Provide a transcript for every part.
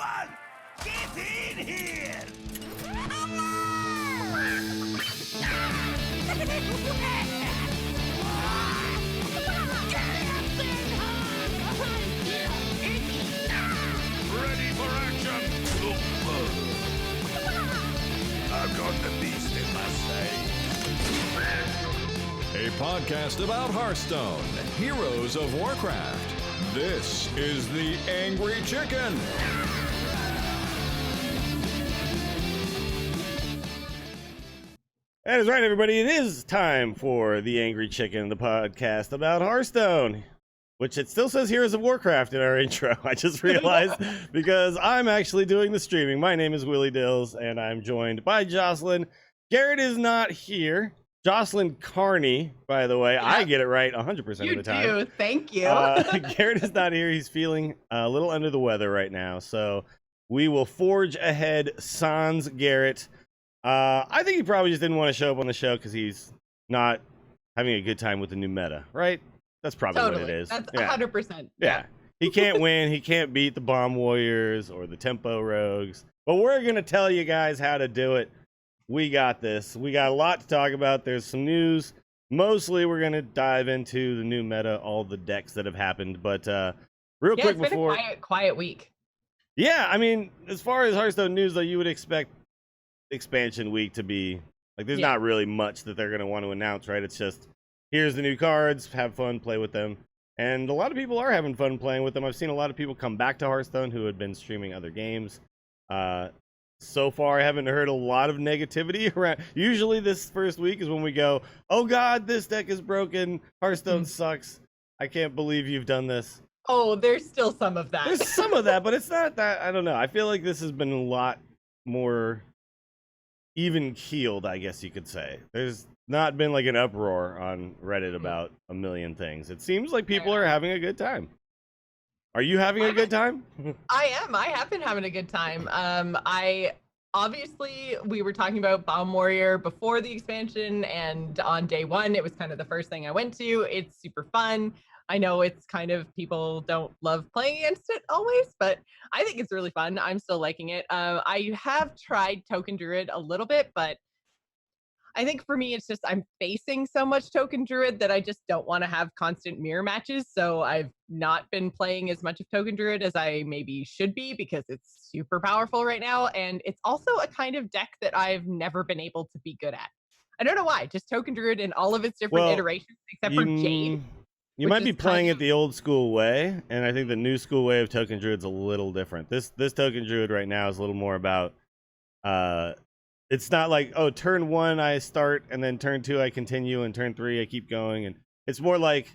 Everyone, get in here! Ready for action! I've got the beast in my sight. A podcast about Hearthstone, Heroes of Warcraft. This is the Angry Chicken. That is right, everybody. It is time for the Angry Chicken, the podcast about Hearthstone, which it still says Heroes of Warcraft in our intro. I just realized because I'm actually doing the streaming. My name is Willie Dills, and I'm joined by Jocelyn. Garrett is not here. Jocelyn Carney, by the way. Yep. I get it right 100% of the time. You do. Thank you. Garrett is not here. He's feeling a little under the weather right now, so we will forge ahead sans Garrett. I think he probably just didn't want to show up on the show because he's not having a good time with the new meta, right? That's probably what it is. That's 100%. Yeah. He can't win. He can't beat the Bomb Warriors or the Tempo Rogues. But we're going to tell you guys how to do it. We got this. We got a lot to talk about. There's some news. Mostly we're going to dive into the new meta, all the decks that have happened. But real quick before... It's been a quiet week. Yeah, I mean, as far as Hearthstone news, though, you would expect expansion week to be like there's not really much that they're going to want to announce, right? It's just here's the new cards, have fun, play with them. And a lot of people are having fun playing with them. I've seen a lot of people come back to Hearthstone who had been streaming other games. So far I haven't heard a lot of negativity around. Usually this first week is when we go, oh god, this deck is broken, Hearthstone sucks, I can't believe you've done this. Oh, there's still some of that. There's some of that, but it's not that. I don't know, I feel like this has been a lot more even keeled, I guess you could say. There's not been like an uproar on Reddit about a million things. It seems like people are having a good time. Are you having a good time? I am. I have been having a good time. Obviously we were talking about Bomb Warrior before the expansion, and on day one it was kind of the first thing I went to. It's super fun. I know it's kind of, people don't love playing against it always, but I think it's really fun. I'm still liking it. I have tried Token Druid a little bit, but I think for me, it's just I'm facing so much Token Druid that I just don't want to have constant mirror matches. So I've not been playing as much of Token Druid as I maybe should be because it's super powerful right now. And it's also a kind of deck that I've never been able to be good at. I don't know why, just Token Druid in all of its different iterations, except for Jade. You might be playing it the old school way, and I think the new school way of Token Druid's a little different. This Token Druid right now is a little more about, it's not like, oh, turn one I start, and then turn two I continue, and turn three I keep going. And it's more like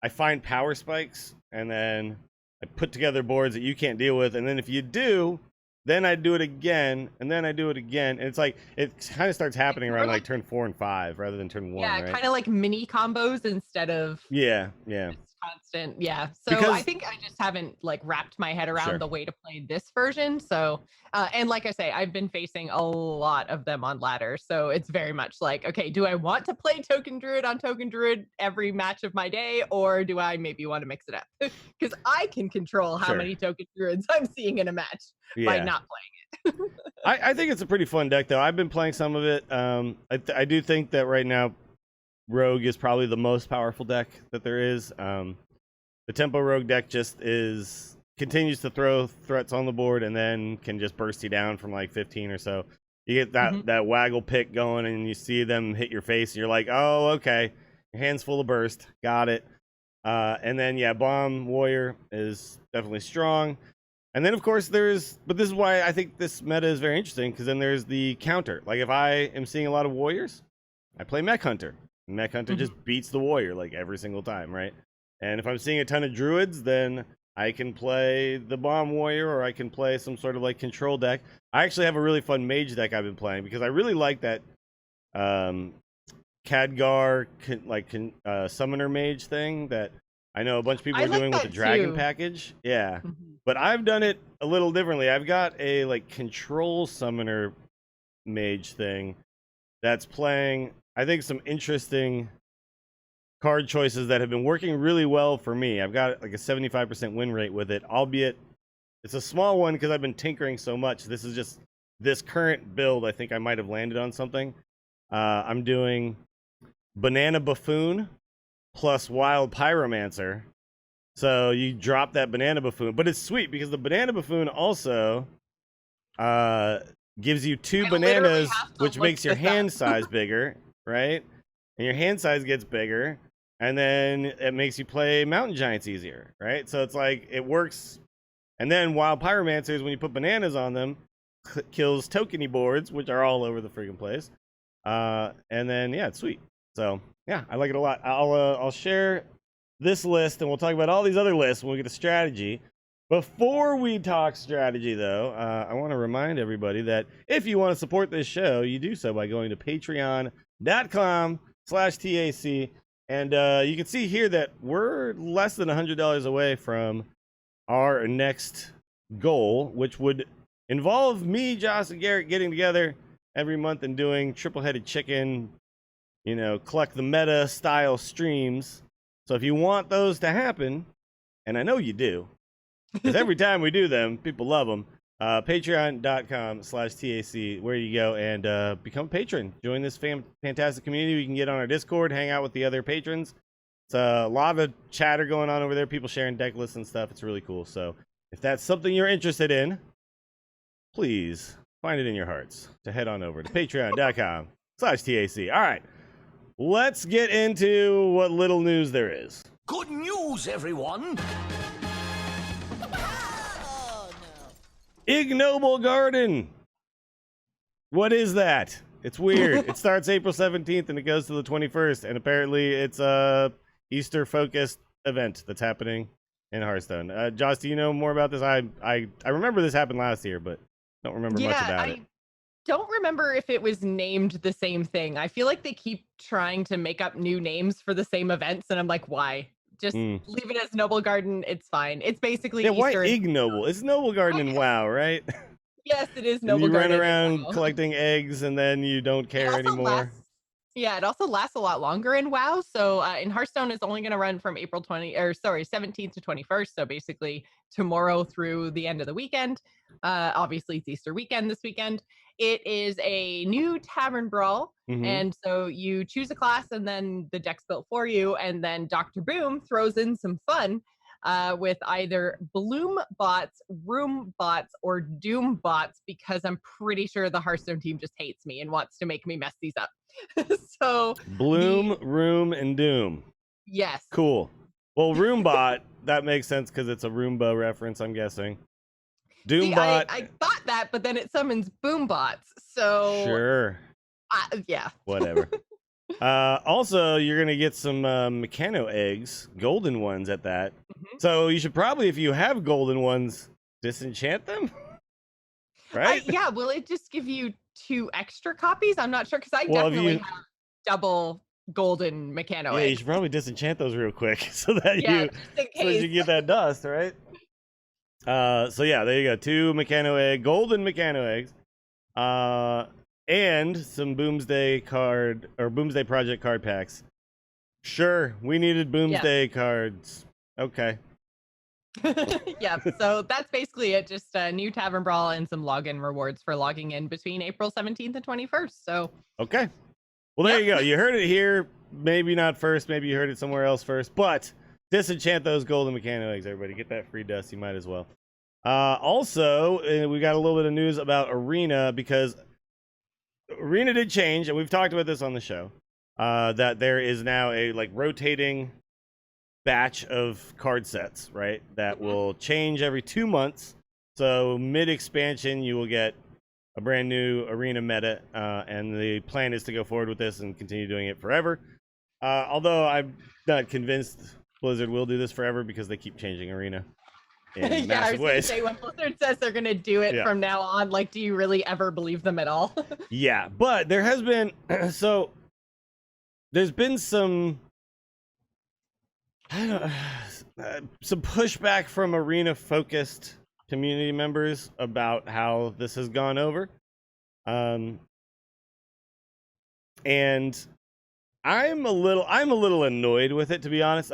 I find power spikes, and then I put together boards that you can't deal with, and then if you do, then I do it again, and then I do it again. And it's like, it kind of starts happening around like turn 4 and 5 rather than turn 1. Yeah, right? Kind of like mini combos instead of constant. Yeah. So I think I just haven't like wrapped my head around the way to play this version. So, and like I say, I've been facing a lot of them on ladder. So it's very much like, okay, do I want to play Token Druid on Token Druid every match of my day? Or do I maybe want to mix it up? Because I can control how many Token Druids I'm seeing in a match by not playing it. I think it's a pretty fun deck, though. I've been playing some of it. I do think that right now, Rogue is probably the most powerful deck that there is. The Tempo Rogue deck just continues to throw threats on the board and then can just burst you down from like 15 or so. You get that waggle pick going and you see them hit your face and you're like, oh, okay, your hand's full of burst, got it. And then Bomb Warrior is definitely strong. And then of course but this is why I think this meta is very interesting, because then there's the counter. Like if I am seeing a lot of warriors, I play Mech Hunter. Mech Hunter just beats the warrior like every single time, right? And if I'm seeing a ton of druids, then I can play the Bomb Warrior, or I can play some sort of like control deck. I actually have a really fun mage deck I've been playing because I really like that Khadgar summoner mage thing that I know a bunch of people are doing with the dragon package. Yeah. But I've done it a little differently. I've got a like control summoner mage thing that's playing, I think, some interesting card choices that have been working really well for me. I've got like a 75% win rate with it, albeit It's a small one because I've been tinkering so much. This is just this current build. I think I might have landed on something. I'm doing Banana Buffoon plus Wild Pyromancer. So you drop that Banana Buffoon, but it's sweet because the Banana Buffoon also gives you 2 bananas, which makes your hand size bigger, right? And your hand size gets bigger, and then it makes you play Mountain Giants easier, right? So it's like it works. And then Wild Pyromancers, when you put bananas on them, kills tokeny boards, which are all over the friggin' place. And then yeah, it's sweet. So yeah, I like it a lot. I'll share this list, and we'll talk about all these other lists when we get to strategy. Before we talk strategy, though, I want to remind everybody that if you want to support this show, you do so by going to patreon.com/TAC. And you can see here that we're less than $100 away from our next goal, which would involve me, Josh, and Garrett getting together every month and doing triple-headed chicken, collect the meta style streams. So if you want those to happen, and I know you do, because every time we do them, people love them, patreon.com/TAC, where you go and become a patron. Join this fantastic community. You can get on our Discord, hang out with the other patrons. It's a lot of chatter going on over there, people sharing deck lists and stuff. It's really cool. So if that's something you're interested in, please find it in your hearts to head on over to patreon.com/TAC. All right, let's get into what little news there is. Good news, everyone! Ignoble Garden. What is that? It's weird. It starts April 17th and it goes to the 21st, and apparently it's a Easter focused event that's happening in Hearthstone. Josh, do you know more about this? I remember this happened last year, but don't remember much about it. Don't remember if it was named the same thing. I feel like they keep trying to make up new names for the same events, and I'm like, why? Just leave it as Noble Garden. It's fine. It's basically Easter. Why ignoble? It's Noble Garden in WoW, right? Yes, it is Noble Garden. You run around collecting eggs, and then you don't care anymore. It also lasts a lot longer in WoW. So in Hearthstone, it's only going to run from April 17th to 21st. So basically tomorrow through the end of the weekend. Obviously, it's Easter weekend this weekend. It is a new tavern brawl. And so you choose a class and then the deck's built for you. And then Dr. Boom throws in some fun with either Bloom bots, Room bots, or Doom bots, because I'm pretty sure the Hearthstone team just hates me and wants to make me mess these up. So Bloom, Room, and Doom. Yes. Cool. Well, Roombot, that makes sense because it's a Roomba reference, I'm guessing. Doombot. I thought that, but then it summons Boombots. So sure. Yeah. Whatever. Also, you're going to get some Mechano eggs, golden ones at that. So you should probably, if you have golden ones, disenchant them. Right? Yeah. Will it just give you 2 extra copies? I'm not sure, because I definitely have double golden Mechano eggs. Yeah, you should probably disenchant those real quick so that you get that dust, right? So yeah, there you go. 2 golden Mechano eggs. And some Boomsday Boomsday Project card packs. Sure, we needed Boomsday cards. Okay. Yeah, so that's basically it. Just a new Tavern Brawl and some login rewards for logging in between April 17th and 21st. So okay. Well, there you go. You heard it here. Maybe not first. Maybe you heard it somewhere else first. But disenchant those golden Mechano eggs, everybody. Get that free dust. You might as well. Also, we got a little bit of news about Arena, because Arena did change, and we've talked about this on the show, that there is now a rotating batch of card sets, right, that will change every 2 months. So mid-expansion, you will get a brand new Arena meta, and the plan is to go forward with this and continue doing it forever. Although I'm not convinced Blizzard will do this forever, because they keep changing Arena in massive ways. Say, when Blizzard says they're going to do it from now on, do you really ever believe them at all? Yeah, but there has been there's been some some pushback from Arena focused community members about how this has gone over, and I'm a little annoyed with it, to be honest.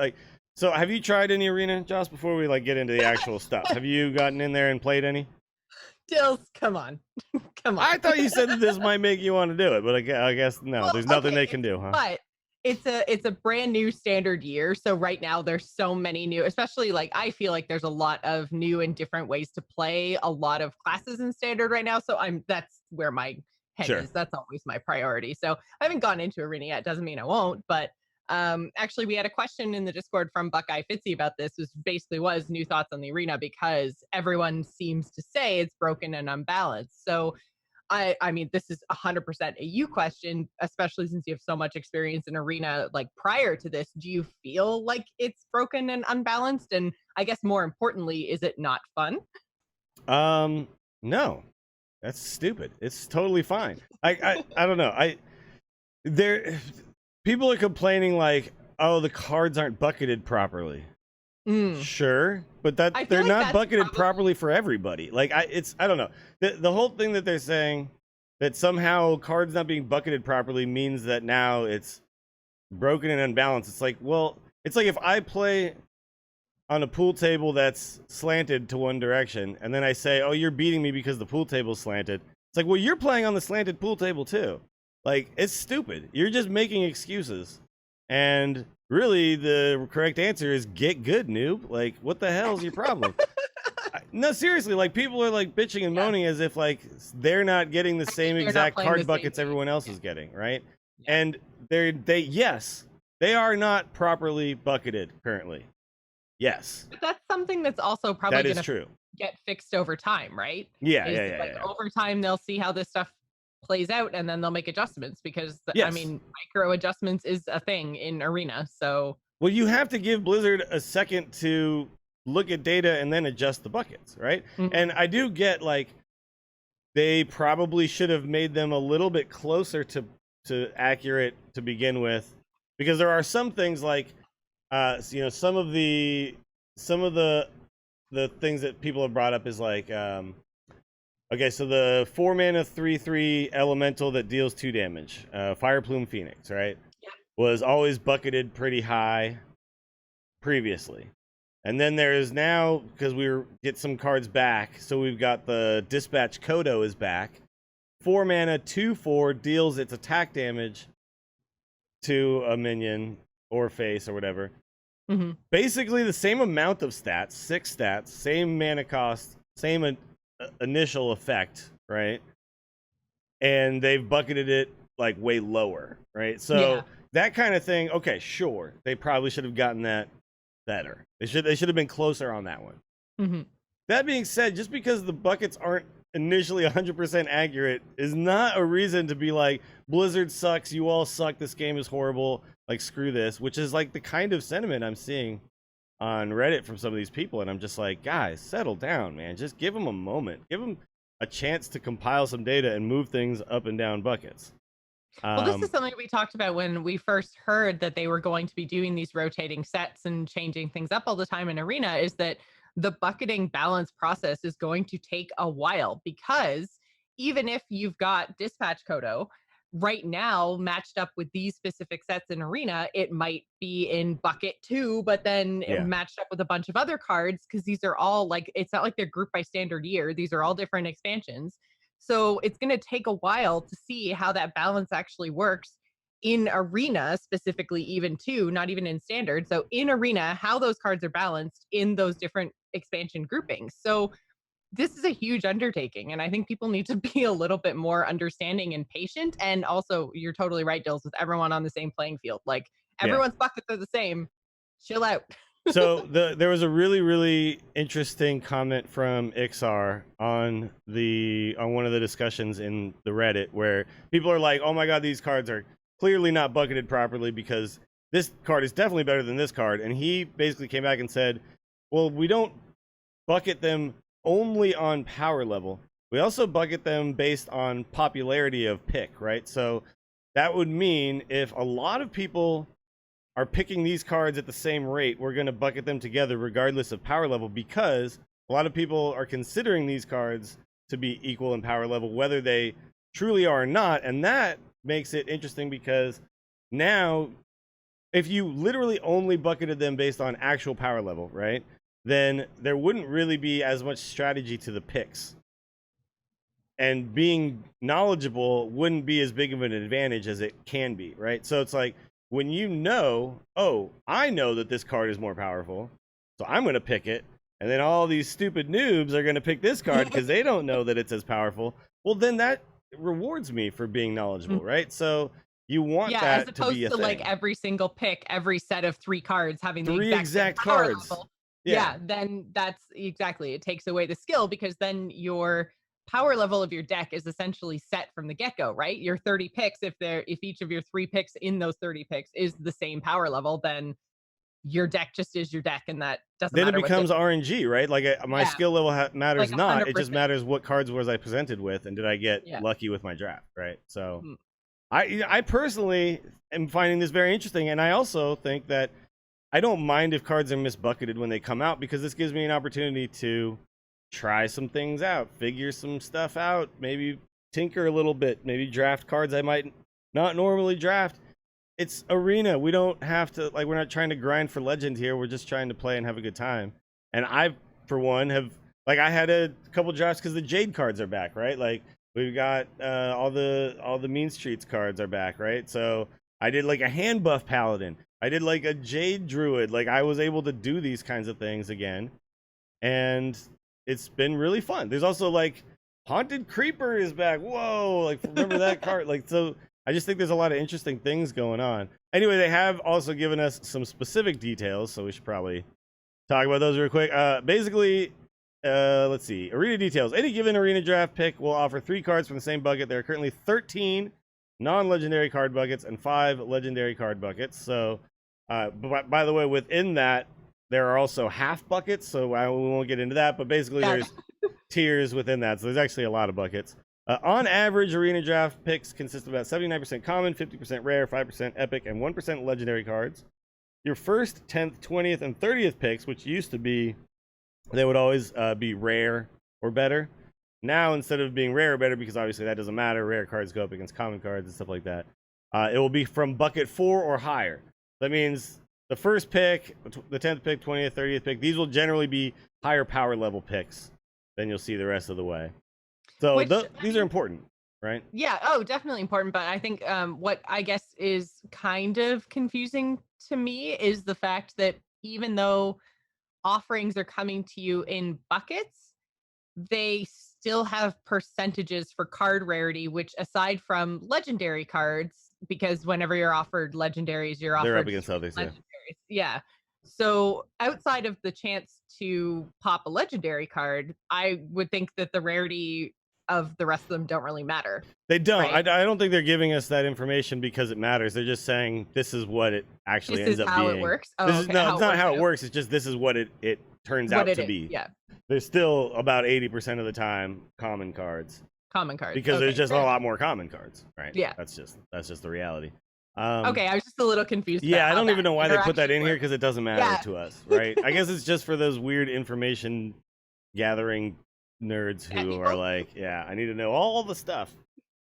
So have you tried any arena, Josh, before we like get into the actual stuff? Have you gotten in there and played any? Dills, come on. Come on. I thought you said that this might make you want to do it, but I guess no. Well, There's nothing okay, they can do, huh? But it's a brand new standard year. So right now there's so many new, especially like I feel like there's a lot of new and different ways to play a lot of classes in standard right now. So that's where my head Sure. is. That's always my priority. So I haven't gone into arena yet. Doesn't mean I won't, but actually we had a question in the Discord from Buckeye Fitzy about this, was basically was new thoughts on the arena, because everyone seems to say it's broken and unbalanced. So I mean, this is 100% a you question, especially since you have so much experience in arena like prior to this. Do you feel like it's broken and unbalanced? And I guess more importantly, is it not fun? No. That's stupid. It's totally fine. I don't know. People are complaining like, oh, the cards aren't bucketed properly. Sure, but they're like not bucketed properly for everybody. Like I don't know. The whole thing that they're saying that somehow cards not being bucketed properly means that now it's broken and unbalanced. It's like, well, it's like if I play on a pool table that's slanted to one direction, and then I say, oh, you're beating me because the pool table's slanted. It's like, well, you're playing on the slanted pool table too. Like, it's stupid. You're just making excuses. And really, the correct answer is get good, noob. Like, what the hell's your problem? No, seriously, like, people are, like, bitching and moaning as if, like, they're not getting the same exact card buckets everyone else is getting, right? Yeah. And they are not properly bucketed currently. Yes. But that's something that's also probably going to get fixed over time, right? Yeah. Over time, they'll see how this stuff plays out, and then they'll make adjustments, because I mean, micro adjustments is a thing in arena. So well, you have to give Blizzard a second to look at data and then adjust the buckets, right? And I do get like they probably should have made them a little bit closer to accurate to begin with, because there are some things like some of the things that people have brought up is like okay, so the 4-mana 3/3 elemental that deals 2 damage, Fire Plume Phoenix, right? Yeah. Was always bucketed pretty high previously. And then there is now, because get some cards back, so we've got the Dispatch Kodo is back. 4-mana 2/4 deals its attack damage to a minion or face or whatever. Basically the same amount of stats, 6 stats, same mana cost, same initial effect, right? And they've bucketed it like way lower, right? So that kind of thing, okay, sure, they probably should have gotten that better. They should have been closer on that one. That being said, just because the buckets aren't initially 100% accurate is not a reason to be like, Blizzard sucks, you all suck, this game is horrible, like screw this, which is like the kind of sentiment I'm seeing on Reddit from some of these people. And I'm just like, guys, settle down, man. Just give them a moment. Give them a chance to compile some data and move things up and down buckets. Well, this is something we talked about when we first heard that they were going to be doing these rotating sets and changing things up all the time in arena, is that the bucketing balance process is going to take a while, because even if you've got Dispatch Kodo right now matched up with these specific sets in arena, it might be in bucket 2, but then matched up with a bunch of other cards, because these are all like, it's not like they're grouped by standard year. These are all different expansions. So it's going to take a while to see how that balance actually works in arena, specifically, even too, not even in standard. So in arena, how those cards are balanced in those different expansion groupings. So this is a huge undertaking, and I think people need to be a little bit more understanding and patient. And also, you're totally right, Dills, with everyone on the same playing field. Like, everyone's buckets are the same. Chill out. So there was a really, really interesting comment from Ixar on one of the discussions in the Reddit, where people are like, oh my god, these cards are clearly not bucketed properly because this card is definitely better than this card. And he basically came back and said, well, we don't bucket them only on power level. We also bucket them based on popularity of pick, right? So that would mean if a lot of people are picking these cards at the same rate, we're going to bucket them together regardless of power level, because a lot of people are considering these cards to be equal in power level, whether they truly are or not. And that makes it interesting, because now if you literally only bucketed them based on actual power level, right? Then there wouldn't really be as much strategy to the picks. And being knowledgeable wouldn't be as big of an advantage as it can be, right? So it's like when you know, oh, I know that this card is more powerful, so I'm going to pick it. And then all these stupid noobs are going to pick this card because they don't know that it's as powerful. Well, then that rewards me for being knowledgeable, right? So you want that as to opposed be a to thing. like every single pick, every set of 3 cards having the Three exact exact same power cards. level. Yeah. Then that's exactly, it takes away the skill, because then your power level of your deck is essentially set from the get-go, right? Your 30 picks, if each of your 3 picks in those 30 picks is the same power level, then your deck just is your deck, and that doesn't Then it matter. becomes RNG, right? Like my skill level matters Like not. It 100%. just matters what cards was I presented with, and did I get lucky with my draft, right? So I personally am finding this very interesting, and I also think that I don't mind if cards are misbucketed when they come out, because this gives me an opportunity to try some things out, figure some stuff out, maybe tinker a little bit, maybe draft cards I might not normally draft. It's Arena. We don't have to, like, we're not trying to grind for legend here. We're just trying to play and have a good time. And I, for one, have, like, I had a couple drafts because the Jade cards are back, right? Like, we've got all the Mean Streets cards are back, right? So I did like a hand buff Paladin. I did like a Jade Druid. Like, I was able to do these kinds of things again. And it's been really fun. There's also like Haunted Creeper is back. Whoa, like, remember that card? Like, so I just think there's a lot of interesting things going on. Anyway, they have also given us some specific details, so we should probably talk about those real quick. Basically, let's see. Arena details. Any given arena draft pick will offer 3 cards from the same bucket. There are currently 13 non-legendary card buckets and 5 legendary card buckets. So, by the way, within that, there are also half buckets, so we won't get into that. But basically, there's tiers within that, so there's actually a lot of buckets. On average, arena draft picks consist of about 79% common, 50% rare, 5% epic, and 1% legendary cards. Your first, 10th, 20th, and 30th picks, which used to be, they would always be rare or better. Now, instead of being rare or better, because obviously that doesn't matter, rare cards go up against common cards and stuff like that, it will be from bucket 4 or higher. That means the first pick, the 10th pick, 20th, 30th pick, these will generally be higher power level picks than you'll see the rest of the way. So these are important, right? Yeah. Oh, definitely important. But I think what I guess is kind of confusing to me is the fact that even though offerings are coming to you in buckets, they still have percentages for card rarity, which, aside from legendary cards, because whenever you're offered legendaries, you're offered they're up against others, legendaries. Yeah. So outside of the chance to pop a legendary card, I would think that the rarity of the rest of them don't really matter. They don't. Right? I don't think they're giving us that information because it matters. They're just saying this is what it actually ends up being. This is how it works? Oh, it's not how it works. It's just this is what it turns out to be. Yeah. There's still about 80% of the time common cards. Common cards. Because there's just a lot more common cards, right? Yeah. That's just the reality. Okay, I was just a little confused. Yeah, I don't even know why they put that in here, because it doesn't matter to us, right? I guess it's just for those weird information gathering nerds who are like, yeah, I need to know all the stuff.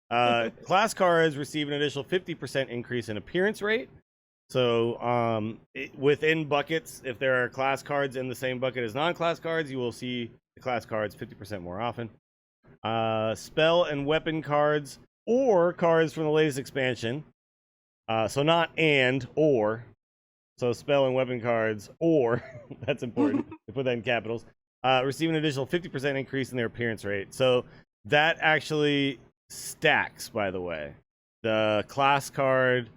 Class cards receive an additional 50% increase in appearance rate. So within buckets, if there are class cards in the same bucket as non-class cards, you will see the class cards 50% more often. Spell and weapon cards, or cards from the latest expansion. So not and, or. So spell and weapon cards, or, that's important, to put that in capitals, receive an additional 50% increase in their appearance rate. So that actually stacks, by the way. The class card,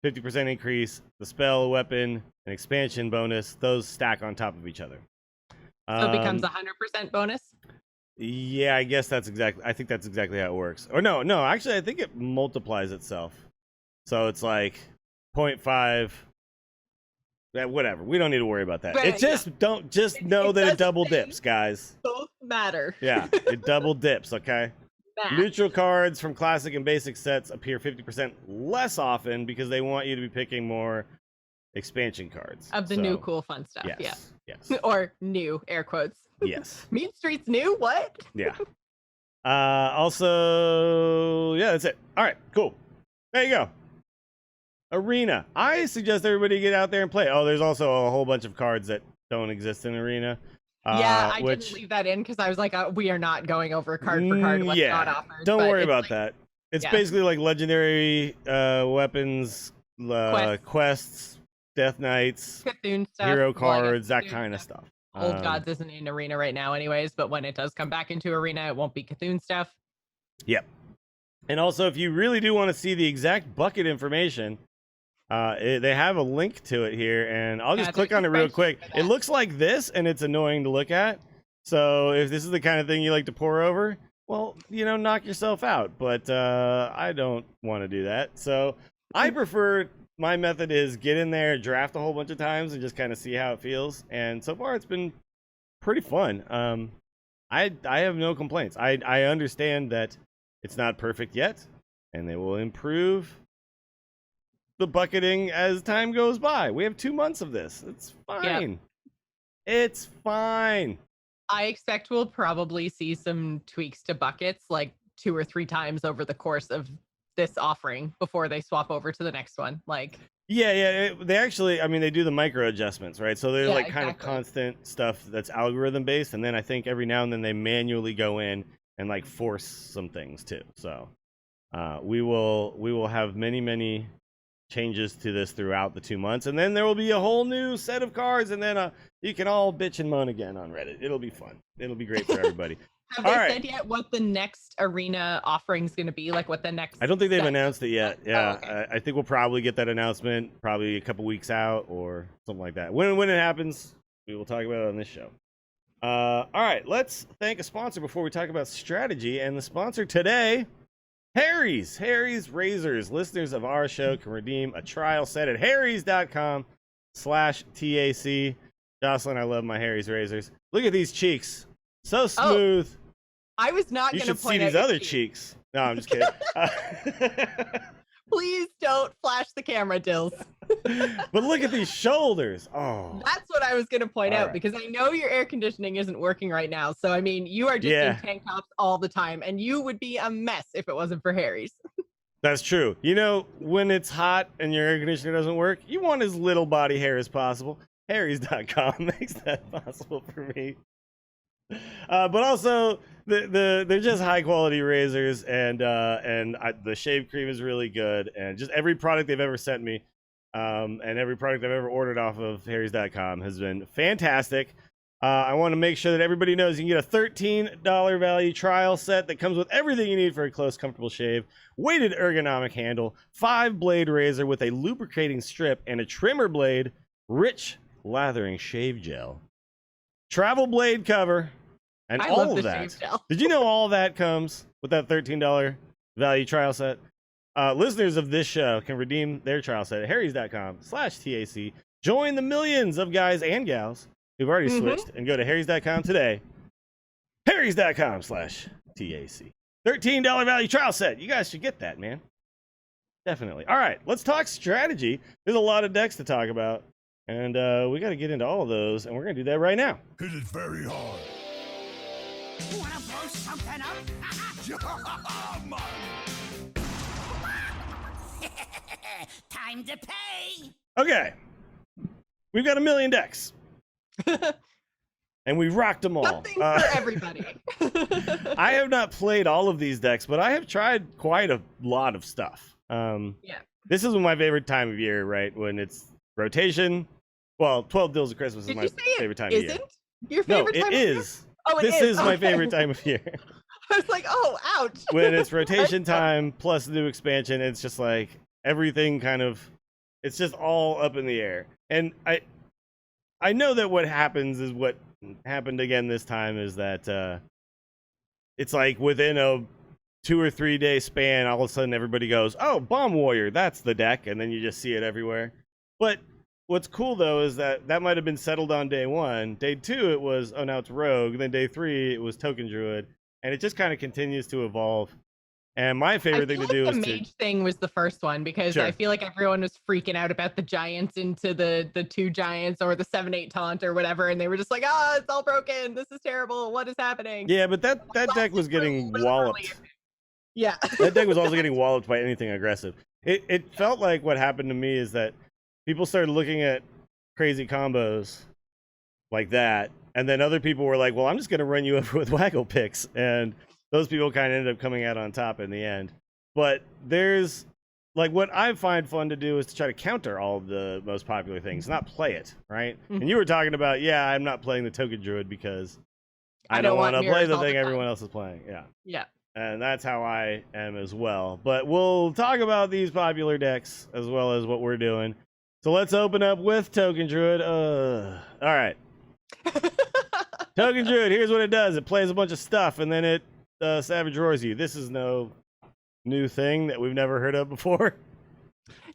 50% increase, the spell, weapon, and expansion bonus, those stack on top of each other. So it becomes 100% bonus? Yeah, I think that's exactly how it works. Or no, actually, I think it multiplies itself. So it's like 0.5. Yeah, whatever. We don't need to worry about that. It just know that it double dips, guys. Both matter. Yeah, it double dips, okay? Neutral cards from classic and basic sets appear 50% less often because they want you to be picking more expansion cards. Of the new cool fun stuff. Yes. Or new, air quotes. Yes. Mean Streets new? What? Yeah. Also, yeah, that's it. All right, cool. There you go. Arena. I suggest everybody get out there and play. Oh, there's also a whole bunch of cards that don't exist in Arena. Yeah, I which, didn't leave that in because I was like, we are not going over card for card what's not offered. Don't but worry it's about like, that. It's yeah. basically like legendary weapons, quests, death knights, Cthulhu stuff, hero well, I guess cards, that Cthulhu kind of stuff. Old Gods isn't in Arena right now anyways, but when it does come back into Arena, it won't be Cthulhu stuff. Yep. And also, if you really do want to see the exact bucket information, they have a link to it here, and I'll just click on it real quick. It looks like this, and it's annoying to look at. So if this is the kind of thing you like to pour over, well, knock yourself out. But I don't want to do that. So I prefer, my method is get in there, draft a whole bunch of times, and just kind of see how it feels. And so far, it's been pretty fun. I have no complaints. I understand that it's not perfect yet, and they will improve the bucketing as time goes by. We have 2 months of this. It's fine. Yep. It's fine. I expect we'll probably see some tweaks to buckets like 2 or 3 times over the course of this offering before they swap over to the next one. Like, they actually, they do the micro adjustments, right? So they're kind of constant stuff that's algorithm based, and then I think every now and then they manually go in and like force some things too. So we will have many changes to this throughout the 2 months, and then there will be a whole new set of cards, and then you can all bitch and moan again on Reddit. It'll be fun. It'll be great for everybody. Have they said yet what the next Arena offering is going to be? Like what the next? I don't think they've announced it yet. Yeah, okay. I think we'll probably get that announcement probably a couple weeks out or something like that. When it happens, we will talk about it on this show. All right, let's thank a sponsor before we talk about strategy. And the sponsor today, Harry's Razors. Listeners of our show can redeem a trial set at harrys.com/TAC. Jocelyn, I love my Harry's Razors. Look at these cheeks. So smooth. Oh, I was not going to point out. You should see these other cheeks. No, I'm just kidding. Please don't flash the camera, Dills. But look at these shoulders. Oh. That's what I was going to point out, because I know your air conditioning isn't working right now. So, you are just in tank tops all the time, and you would be a mess if it wasn't for Harry's. That's true. When it's hot and your air conditioner doesn't work, you want as little body hair as possible. Harrys.com makes that possible for me. But also, they're just high quality razors, and the shave cream is really good, and just every product they've ever sent me, and every product I've ever ordered off of Harrys.com has been fantastic. I want to make sure that everybody knows you can get a $13 value trial set that comes with everything you need for a close, comfortable shave: weighted ergonomic handle, 5-blade razor with a lubricating strip and a trimmer blade, rich lathering shave gel, travel blade cover, and all of that. Did you know all that comes with that $13 value trial set? Listeners of this show can redeem their trial set at harrys.com/TAC. Join the millions of guys and gals who've already switched, and go to harrys.com today. harrys.com/TAC. $13 value trial set. You guys should get that, man. Definitely. All right, let's talk strategy. There's a lot of decks to talk about, and we got to get into all of those, and we're going to do that right now. Hit it very hard. Wanna blow something up? Time to pay. Okay. We've got 1 million decks. And we rocked them all. Something for everybody. I have not played all of these decks, but I have tried quite a lot of stuff. This is my favorite time of year, right? When it's rotation. Well, 12 Deals of Christmas is my favorite time of year. Your favorite time of year? No, it is. Oh, this is my favorite time of year. I was like, oh, ouch. When it's rotation time plus the new expansion, it's just like everything it's just all up in the air. And I know that what happens is what happened again this time is that it's like within a 2 or 3 day span, all of a sudden everybody goes, oh, Bomb Warrior, that's the deck. And then you just see it everywhere. But what's cool, though, is that might have been settled on day 1. Day 2, it was, oh, now it's Rogue. Then day 3, it was Token Druid. And it just kind of continues to evolve. And my favorite thing to do is the Mage thing was the first one, because I feel like everyone was freaking out about the giants into the 2 giants or the 7/8 taunt or whatever. And they were just like, oh, it's all broken. This is terrible. What is happening? Yeah, but that deck was getting walloped. Yeah. That deck was also getting walloped by anything aggressive. It felt like what happened to me is that people started looking at crazy combos like that, and then other people were like, well, I'm just going to run you over with waggle picks, and those people kind of ended up coming out on top in the end. But there's like what I find fun to do is to try to counter all of the most popular things, not play it, right? And you were talking about, yeah, I'm not playing the token druid because I don't want to play the thing everyone else is playing. Yeah. And that's how I am as well. But we'll talk about these popular decks as well as what we're doing. So let's open up with Token Druid. All right. Token Druid, here's what it does. It plays a bunch of stuff, and then it Savage Roars you. This is no new thing that we've never heard of before.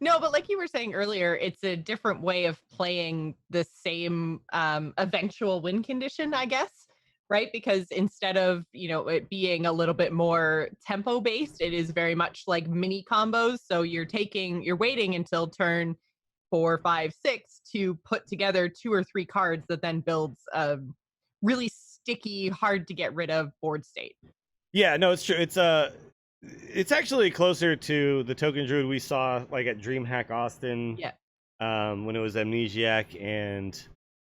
No, but like you were saying earlier, it's a different way of playing the same eventual win condition, I guess, right? Because instead of, it being a little bit more tempo based, it is very much like mini combos. So you're waiting until turn 4, 5, 6 to put together 2 or 3 cards that then builds a really sticky, hard to get rid of board state. Yeah, no, it's true. It's actually closer to the Token Druid we saw like at DreamHack Austin. Yeah. When it was Amnesiac and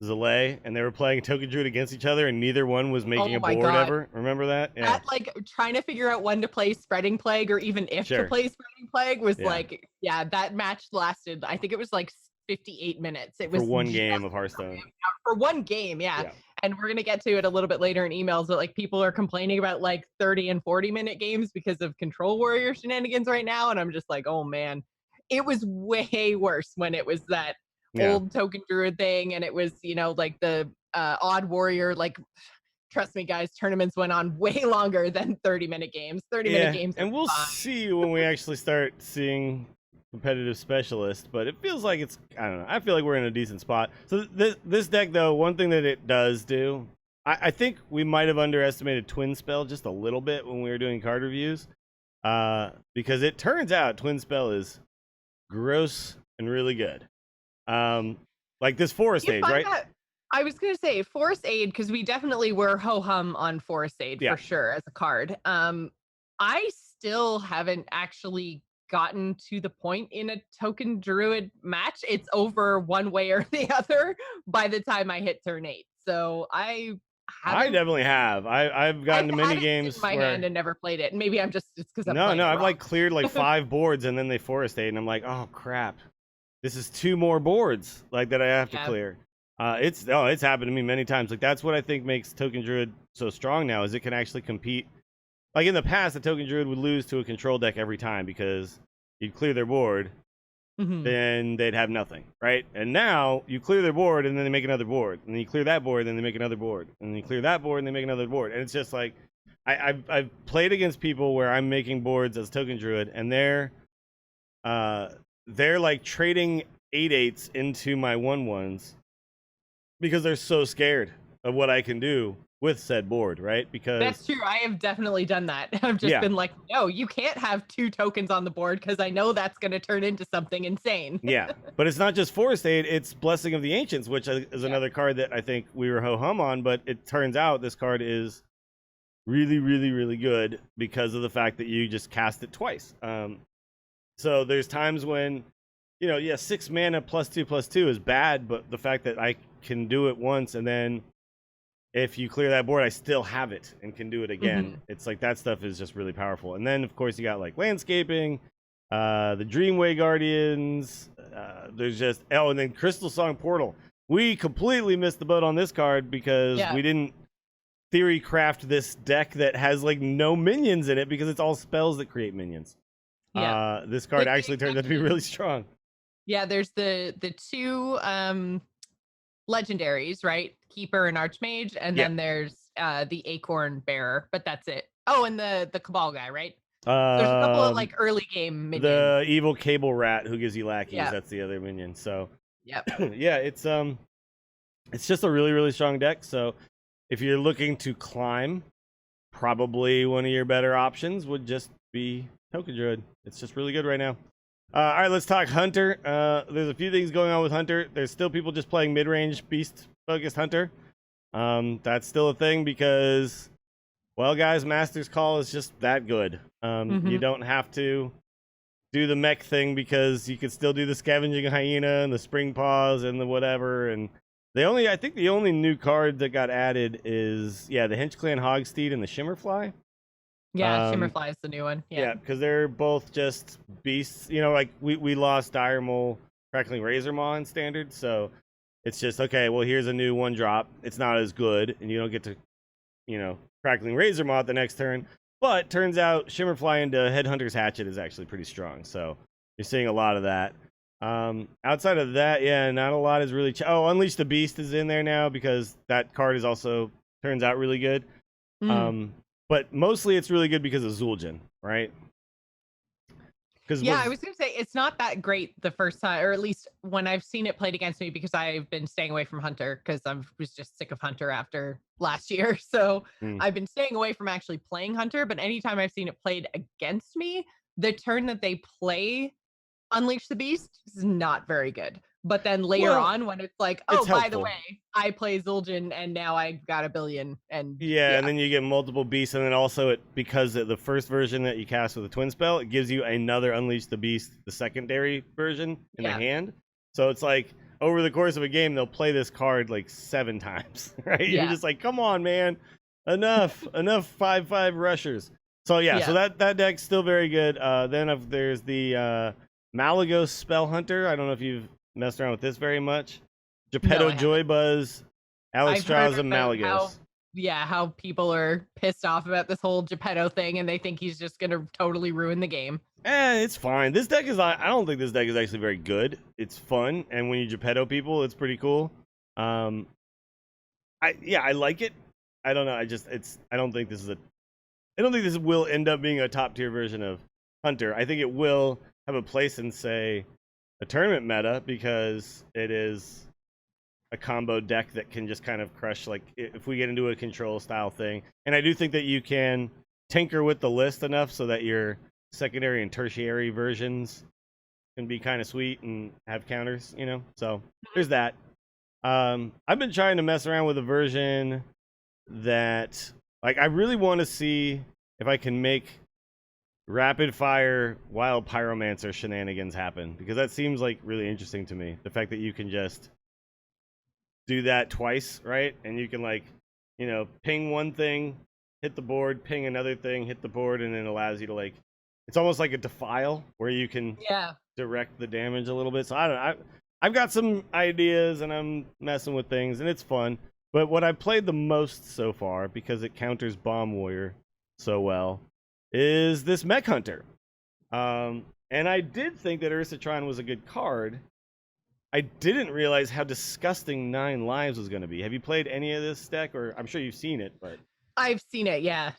Zalay, and they were playing Token Druid against each other, and neither one was making a board ever. Remember that? Yeah. That, like, trying to figure out when to play Spreading Plague or even if to play Spreading Plague was that match lasted, I think it was like 58 minutes. It was for one game of Hearthstone. For one game, yeah. And we're going to get to it a little bit later in emails, but like people are complaining about like 30 and 40-minute games because of Control Warrior shenanigans right now. And I'm just like, oh man, it was way worse when it was that old Token Druid thing. And it was, like the Odd Warrior, like, trust me, guys, tournaments went on way longer than 30-minute games. 30-minute games. And we'll see when we actually start seeing competitive specialist, but it feels like I don't know, I feel like we're in a decent spot. So this deck, though, one thing that it does do, I think we might have underestimated Twin Spell just a little bit when we were doing card reviews, because it turns out Twin Spell is gross and really good. Like this Forest Age, right? I was gonna say Forest Aid, because we definitely were ho-hum on Forest Aid for sure as a card. I still haven't actually gotten to the point in a Token Druid match. It's over one way or the other by the time I hit turn 8. So I definitely have. I've gotten to many games in my hand and never played it. And maybe it's because I'm I've like cleared like 5 boards and then they Forest Aid, and I'm like, oh crap, this is 2 more boards like that I have to clear. It's happened to me many times. Like that's what I think makes Token Druid so strong now, is it can actually compete. Like in the past, the Token Druid would lose to a control deck every time because you'd clear their board, then they'd have nothing, right? And now you clear their board, and then they make another board, and then you clear that board, and then they make another board, and then you clear that board, and they make another board, and it's just like I've played against people where I'm making boards as Token Druid, and they're like trading 8/8s into my 1/1s because they're so scared of what I can do with said board, right? Because that's true. I have definitely done that. I've just been like, no, you can't have 2 tokens on the board because I know that's going to turn into something insane. But it's not just Forest Aid, it's Blessing of the Ancients, which is another card that I think we were ho-hum on, but it turns out this card is really, really, really good because of the fact that you just cast it twice. So there's times when, 6 mana +2/+2 is bad, but the fact that I can do it once and then if you clear that board, I still have it and can do it again. It's like that stuff is just really powerful. And then, of course, you got like Landscaping, the Dreamway Guardians. There's just and then Crystal Song Portal. We completely missed the boat on this card because we didn't theory craft this deck that has like no minions in it because it's all spells that create minions. This card actually turns out to be really strong. Yeah, there's the 2 legendaries, right? Keeper and Archmage, and then there's the Acorn Bearer, but that's it. Oh, and the Cabal guy, right? There's a couple of like early game minions. The evil Cable Rat who gives you lackeys, that's the other minion. So it's just a really, really strong deck. So if you're looking to climb, probably one of your better options would just be Token Druid. It's just really good right now. All right, let's talk Hunter. There's a few things going on with Hunter. There's still people just playing mid-range beast-focused Hunter. That's still a thing because, well, guys, Master's Call is just that good. You don't have to do the mech thing because you could still do the scavenging hyena and the spring paws and the whatever. And I think the only new card that got added is the Hench Clan Hogsteed and the Shimmerfly. Yeah, Shimmerfly is the new one. Yeah, because they're both just beasts. Like we lost Diremole, Crackling Razormaw in standard, so it's just okay. Well, here's a new 1-drop. It's not as good, and you don't get to, Crackling Razormaw at the next turn. But turns out Shimmerfly into Headhunter's Hatchet is actually pretty strong. So you're seeing a lot of that. Outside of that, not a lot is really. Unleash the Beast is in there now because that card is also turns out really good. But mostly it's really good because of Zul'jin, right? I was going to say it's not that great the first time, or at least when I've seen it played against me, because I've been staying away from Hunter because I was just sick of Hunter after last year. So I've been staying away from actually playing Hunter. But anytime I've seen it played against me, the turn that they play Unleash the Beast is not very good. But then later on, when it's like, oh, by the way, I play Zul'jin and now I got a billion. And and then you get multiple beasts. And then also because the first version that you cast with a twin spell, it gives you another Unleash the Beast, the secondary version in the hand. So it's like over the course of a game, they'll play this card like 7 times, right? You're just like, come on, man. Enough 5/5 rushers. So so that deck's still very good. Then there's the Malagos Spell Hunter. I don't know if you've messed around with this very much. Geppetto Joybuzz, Alex Strauss, and Malagos. How people are pissed off about this whole Geppetto thing, and they think he's just gonna totally ruin the game. It's fine. This deck I don't think this deck is actually very good. It's fun, and when you Geppetto people, it's pretty cool. I like it. I don't know. I don't think this will end up being a top tier version of Hunter. I think it will have a place in, say, a tournament meta because it is a combo deck that can just kind of crush, like if we get into a control style thing. And I do think that you can tinker with the list enough so that your secondary and tertiary versions can be kind of sweet and have counters, So there's that. I've been trying to mess around with a version that, like, I really want to see if I can make rapid fire Wild Pyromancer shenanigans happen, because that seems like really interesting to me. The fact that you can just do that twice, right? And you can, like, ping one thing, hit the board, ping another thing, hit the board, and then it allows you to, like, it's almost like a defile where you can direct the damage a little bit. So I've got some ideas and I'm messing with things and it's fun. But what I played the most so far, because it counters Bomb Warrior so well, is this Mech Hunter. And I did think that Ursatron was a good card. I didn't realize how disgusting 9 lives was going to be. Have you played any of this deck? Or I'm sure you've seen it, but I've seen it, yeah.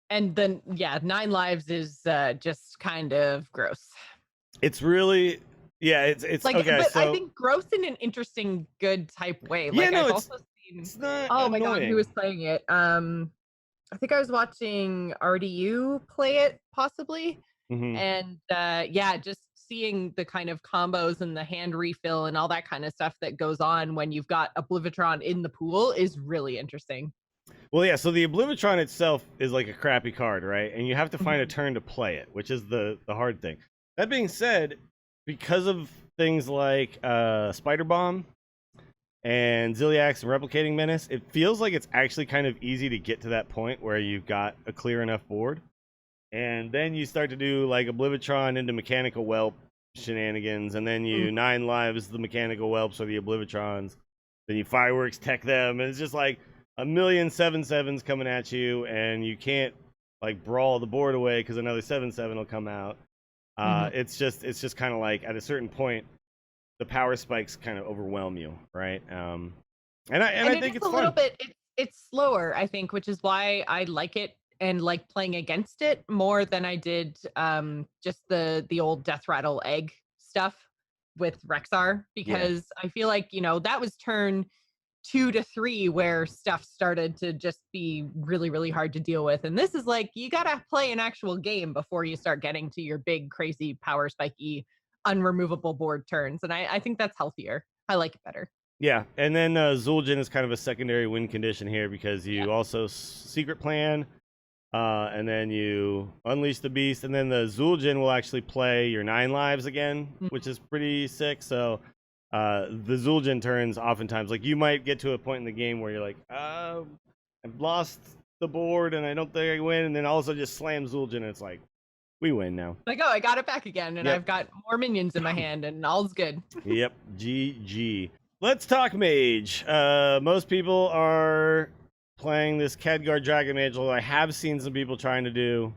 And then 9 lives is just kind of gross. It's really it's like, okay. But so I think gross in an interesting, good type way. Like, I've also seen. It's not. Oh annoying. My god, who was playing it? I think I was watching RDU play it, possibly. Mm-hmm. And just seeing the kind of combos and the hand refill and all that kind of stuff that goes on when you've got Oblivitron in the pool is really interesting. Well, so the Oblivitron itself is like a crappy card, right? And you have to find a turn to play it, which is the hard thing. That being said, because of things like Spider Bomb and Ziliax and Replicating Menace, it feels like it's actually kind of easy to get to that point where you've got a clear enough board. And then you start to do like Oblivitron into Mechanical Whelp shenanigans, and then you 9 lives the Mechanical Whelps or the Oblivitrons. Then you Fireworks tech them, and it's just like a million 7/7s coming at you, and you can't like brawl the board away because another 7/7 will come out. It's just kind of like at a certain point, the power spikes kind of overwhelm you, right? And I think it's a little bit. It's slower, I think, which is why I like it and like playing against it more than I did just the old Death Rattle egg stuff with Rexar, because I feel like that was turn 2 to 3 where stuff started to just be really, really hard to deal with. And this is like, you gotta play an actual game before you start getting to your big, crazy, power spiky, unremovable board turns. And I think that's healthier. I like it better. Yeah, and then Zul'jin is kind of a secondary win condition here because you also Secret Plan, and then you unleash the beast, and then the Zul'jin will actually play your 9 lives again, which is pretty sick. So the Zul'jin turns oftentimes, like you might get to a point in the game where you're like, I've lost the board and I don't think I win, and then also just slam Zul'jin and it's like, we win now. Like, oh, I got it back again, and I've got more minions in my hand, and all's good. Yep, GG. Let's talk Mage. Most people are playing this Khadgar Dragon Mage, although I have seen some people trying to do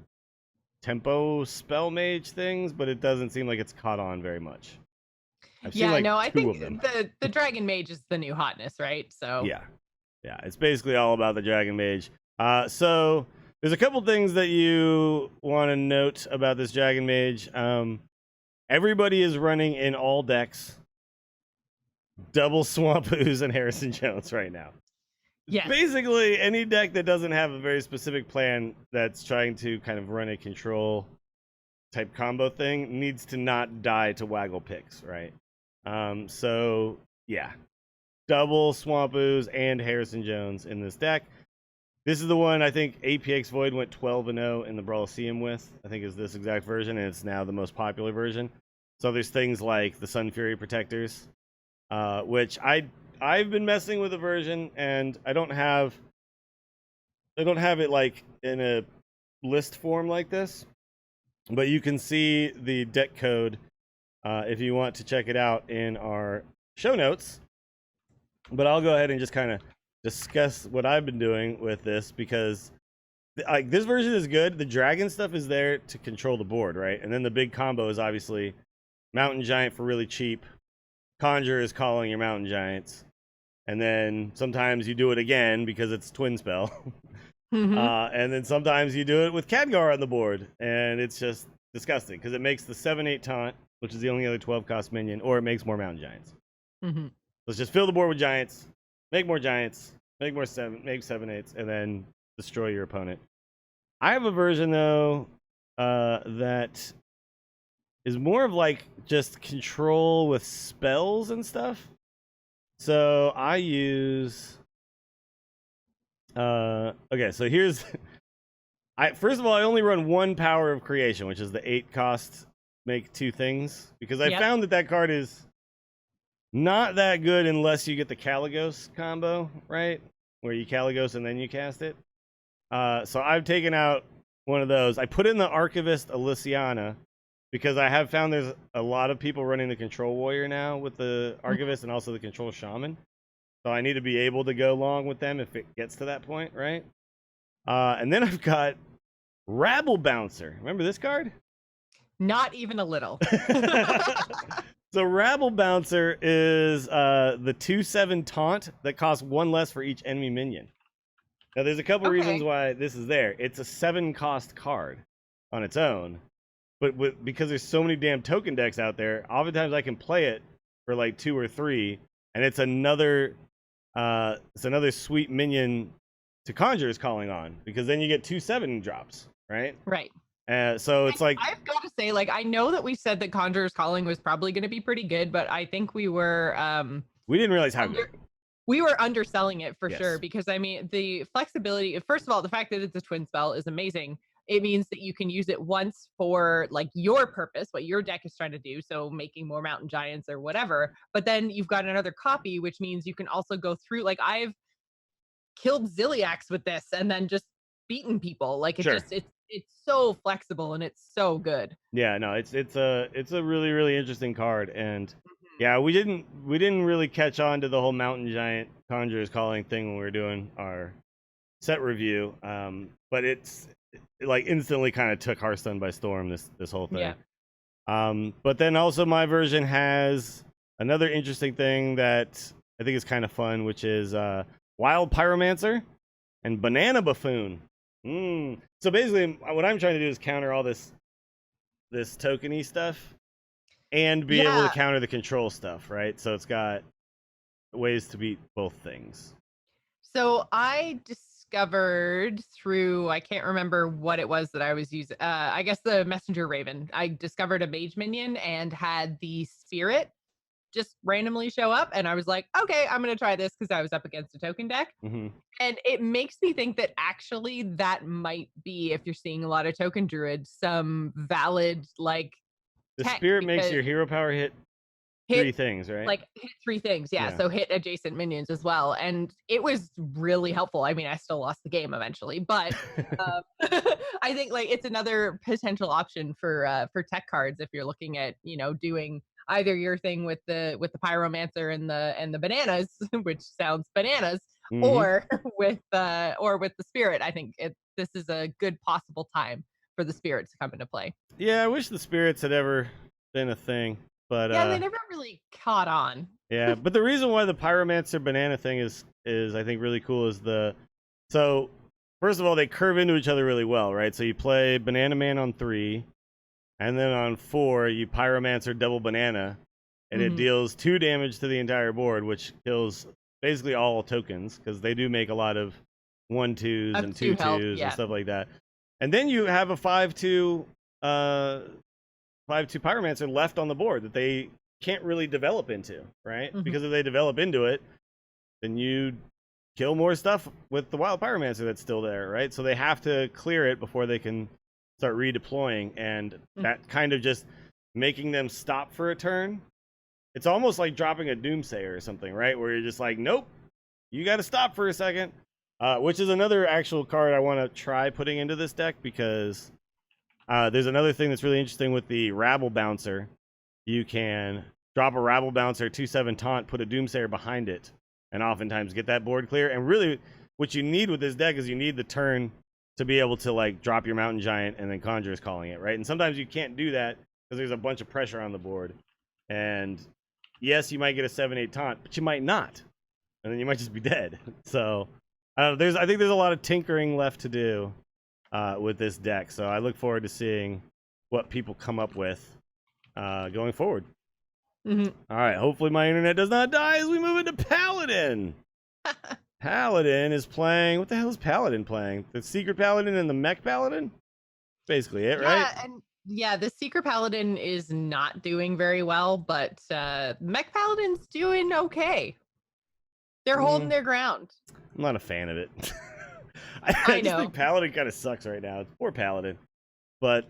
tempo spell mage things, but it doesn't seem like it's caught on very much. I've seen like I two think of them. the Dragon Mage is the new hotness, right? So Yeah, it's basically all about the Dragon Mage. So there's a couple things that you want to note about this Dragon Mage. Everybody is running in all decks double Swamp Ooze and Harrison Jones right now. yes. Basically, any deck that doesn't have a very specific plan that's trying to kind of run a control type combo thing needs to not die to waggle picks, right? So yeah, double Swamp Ooze and Harrison Jones in this deck. This is the one I think APX Void went 12-0 in the Brawlseum with. I think is this exact version, and it's now the most popular version. So there's things like the Sun Fury Protectors, which I've been messing with the version, and I don't have it like in a list form like this, but you can see the deck code if you want to check it out in our show notes. But I'll go ahead and just kind of discuss what I've been doing with this, because like this version is good. The dragon stuff is there to control the board, right? And then the big combo is obviously Mountain Giant for really cheap. Conjure is calling your Mountain Giants, and then sometimes you do it again because it's twin spell. And then sometimes you do it with Khadgar on the board, and it's just disgusting because it makes the 7/8 taunt, which is the only other 12 cost minion, or it makes more Mountain Giants. Let's just fill the board with giants, make more giants, make 7/8s, and then destroy your opponent. I have a version though that is more of like just control with spells and stuff. So I use okay, so here's first of all, I only run one Power of Creation, which is the 8 cost make 2 things, because I found that card is not that good unless you get the Caligos combo, right? Where you Caligos and then you cast it. So I've taken out one of those. I put in the Archivist Elysiana because I have found there's a lot of people running the Control Warrior now with the Archivist and also the Control Shaman. So I need to be able to go long with them if it gets to that point, right? And then I've got Rabble Bouncer. Remember this card? Not even a little. So Rabble Bouncer is the 2/7 taunt that costs 1 less for each enemy minion. Now there's a couple reasons why this is there. It's a 7 cost card on its own, but because there's so many damn token decks out there, oftentimes I can play it for like 2 or 3, and it's another sweet minion to Conjure calling on, because then you get 2/7 drops, right? Right. So it's like, I've got to say, like, I know that we said that Conjurer's Calling was probably going to be pretty good, but I think we were we didn't realize how good. We were underselling it for Yes. sure, because I mean the flexibility. First of all, the fact that it's a twin spell is amazing. It means that you can use it once for like your purpose, what your deck is trying to do, so making more Mountain Giants or whatever. But then you've got another copy, which means you can also go through. Like I've killed Ziliax with this and then just beaten people. Like it's so flexible and it's so good. Yeah, no, it's a really, really interesting card, and yeah, we didn't really catch on to the whole Mountain Giant Conjurer's Calling thing when we were doing our set review. But it's like instantly kind of took Hearthstone by storm, this whole thing. Yeah. But then also my version has another interesting thing that I think is kind of fun, which is Wild Pyromancer and Banana Buffoon. So basically, what I'm trying to do is counter all this tokeny stuff and be able to counter the control stuff, right? So it's got ways to beat both things. So I discovered through, I can't remember what it was that I was using. I guess the Messenger Raven. I discovered a mage minion and had the spirit just randomly show up, and I was like, okay, I'm gonna try this because I was up against a token deck. Mhm. And it makes me think that actually that might be, if you're seeing a lot of token druids, some valid like The tech, spirit makes because your hero power hit 3 hit thing right? like hit 3 things, yeah. Yeah. So hit adjacent minions as well, and it was really helpful. I mean, I still lost the game eventually, but I think like it's another potential option for tech cards if you're looking at doing either your thing with the pyromancer and the bananas, which sounds bananas, Mhm. or with the spirit. I think this is a good possible time for the spirit to come into play. Yeah, I wish the spirits had ever been a thing, but Yeah, they never really caught on. yeah, but the reason why the pyromancer banana thing is I think really cool is so first of all they curve into each other really well, right? So you play Banana Man on 3, and then on 4 you pyromancer double banana, and it Mhm. deals 2 damage to the entire board, which kills basically all tokens because they do make a lot of 1/2s Up and to health, 2/2s and yeah. stuff like that. And then you have a 5/2 pyromancer left on the board that they can't really develop into, right? Mhm. Because if they develop into it, then you kill more stuff with the wild pyromancer that's still there, right? So they have to clear it before they can start redeploying, and that kind of just making them stop for a turn. It's almost like dropping a doomsayer or something, right? Where you're just like, nope, you got to stop for a second. Which is another actual card I want to try putting into this deck, because there's another thing that's really interesting with the Rabble Bouncer. You can drop a Rabble Bouncer, 2/7 taunt, put a Doomsayer behind it, and oftentimes get that board clear. And really, what you need with this deck is you need the turn to be able to like drop your Mountain Giant and then Conjurer's Calling it, right? And sometimes you can't do that because there's a bunch of pressure on the board. And yes, you might get a 7/8 taunt, but you might not, and then you might just be dead. So I think there's a lot of tinkering left to do with this deck. So I look forward to seeing what people come up with going forward. Mhm. All right. Hopefully my internet does not die as we move into Paladin. Paladin is playing. What the hell is Paladin playing? The Secret Paladin and the Mech Paladin? Basically it, right? Yeah, and yeah, the Secret Paladin is not doing very well, but Mech Paladin's doing okay. They're holding their ground. I'm not a fan of it. I I just know. think Paladin kind of sucks right now. Poor Paladin. But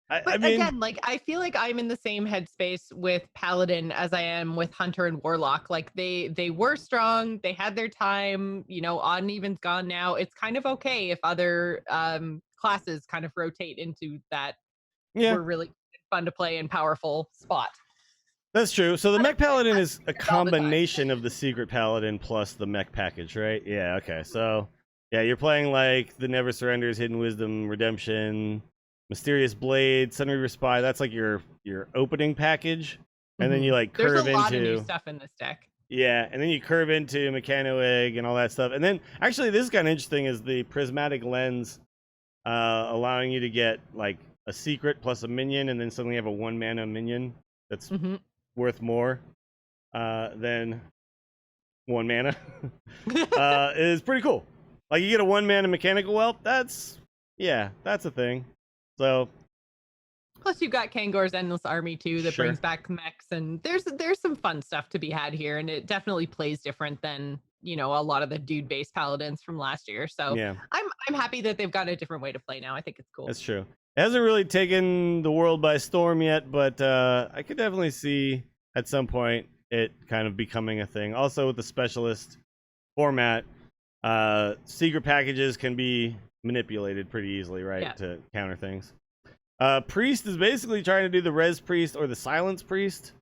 I But mean, again, like I feel like I'm in the same headspace with Paladin as I am with Hunter and Warlock. Like they were strong, they had their time, odd and even's gone now. It's kind of okay if other classes kind of rotate into that yeah, were really fun to play and powerful spot. that's true. So the Mech Paladin is a all the time. combination of the Secret Paladin plus the Mech package, right? Yeah, okay. So yeah, you're playing like the Never Surrenders, Hidden Wisdom, Redemption, Mysterious Blade, Sunreaver Spy. That's like your opening package, and then you like curve There's a lot into of new stuff in this deck. yeah, and then you curve into Mechano Egg and all that stuff. And then actually, this is kind of interesting: is the Prismatic Lens allowing you to get like a secret plus a minion, and then suddenly you have a 1-mana minion that's worth more than 1 mana. Is pretty cool. Like you get a 1-mana Mechanical Whelp. That's a thing. So Plus, you've got Kangor's Endless Army too that Sure. brings back mechs, and there's some fun stuff to be had here, and it definitely plays different than a lot of the dude-based paladins from last year. So yeah, I'm happy that they've got a different way to play now. I think it's cool. that's true. It hasn't really taken the world by storm yet, but I could definitely see at some point it kind of becoming a thing. Also, with the specialist format, secret packages can be manipulated pretty easily, right, Yeah. to counter things. Priest is basically trying to do the Res Priest or the Silence Priest.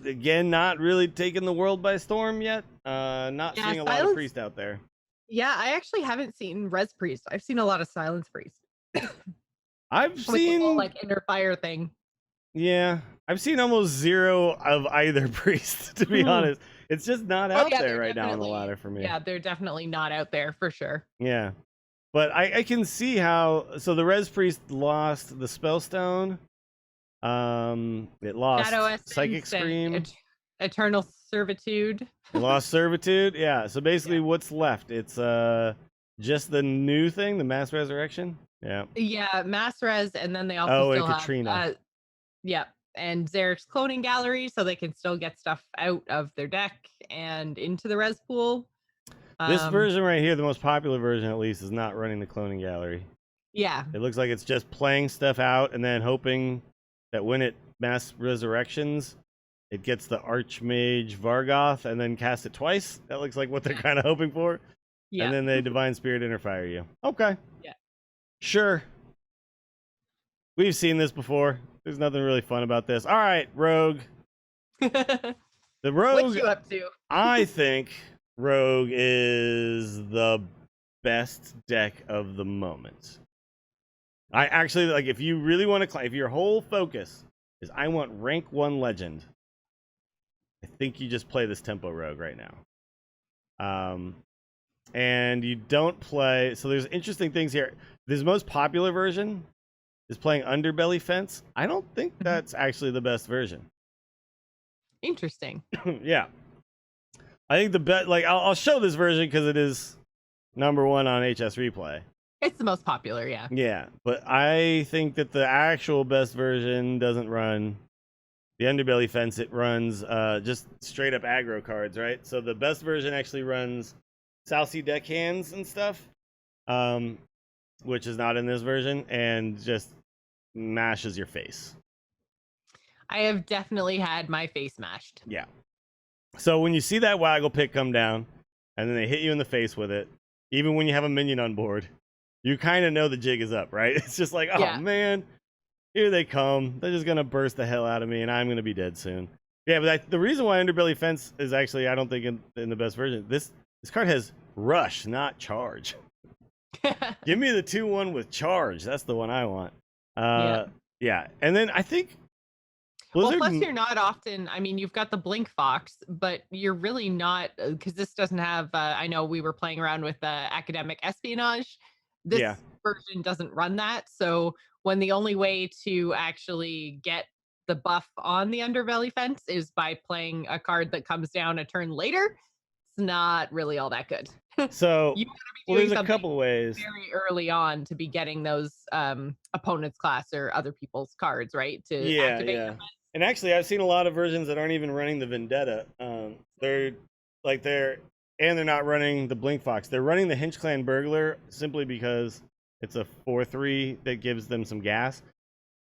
Again, not really taking the world by storm yet. Not Yeah, seeing a lot of Silence- Priest out there. Yeah, I actually haven't seen Res Priest. I've seen a lot of Silence Priest. I've With the seen whole, like inner fire thing. Yeah, I've seen almost zero of either priest, to be honest. It's just not out there they're right now on the definitely- ladder for me. Yeah, they're definitely not out there for sure. Yeah. But I can see how. So the Res Priest lost the Spellstone. It lost Shadow Essence Psychic and Scream. Eternal Servitude. It lost Servitude. Yeah. So basically, what's left? It's just the new thing, the Mass Resurrection. Yeah. Yeah, Mass Res, and then they also Oh, and still Katrina. have yeah, and Zarek's cloning gallery, so they can still get stuff out of their deck and into the res pool. This version right here, the most popular version at least, is not running the cloning gallery. Yeah. It looks like it's just playing stuff out and then hoping that when it mass resurrections, it gets the Archmage Vargoth and then cast it twice. That looks like what they're kind of hoping for. Yeah. And then they Divine Spirit Interfire you. Okay. Yeah. Sure. We've seen this before. There's nothing really fun about this. All right, Rogue. The Rogue. What you up to? I think Rogue is the best deck of the moment. I actually, like, if you really want to, if your whole focus is I want rank 1 legend, I think you just play this Tempo Rogue right now. And you don't play, so there's interesting things here. This most popular version is playing Underbelly Fence. I don't think that's actually the best version. Interesting. Yeah. I think the best, like, I'll show this version because it is number 1 on HS Replay. It's the most popular, yeah. Yeah, but I think that the actual best version doesn't run the Underbelly Fence. It runs just straight up aggro cards, right? So the best version actually runs Southsea Deckhands and stuff, which is not in this version, and just mashes your face. I have definitely had my face mashed. Yeah. So when you see that Waggle pick come down, and then they hit you in the face with it, even when you have a minion on board, you kind of know the jig is up, right? It's just like, oh Yeah. man, here they come. They're just gonna burst the hell out of me, and I'm gonna be dead soon. Yeah, but the reason why Underbelly Fence is actually, I don't think in the best version, this card has rush, not charge. Give me the 2/1 with charge. That's the one I want. Yeah, and then I think Blizzard. Well, plus you're not often, I mean, you've got the Blink Fox, but you're really not, because this doesn't have, I know we were playing around with academic espionage. This version doesn't run that. So when the only way to actually get the buff on the Underbelly Fence is by playing a card that comes down a turn later, it's not really all that good. So You want to be doing there's a something couple ways. very early on to be getting those opponent's class or other people's cards, right? To activate the fence. And actually, I've seen a lot of versions that aren't even running the Vendetta. They're not running the Blink Fox. They're running the Hinch Clan Burglar simply because it's a 4/3 that gives them some gas.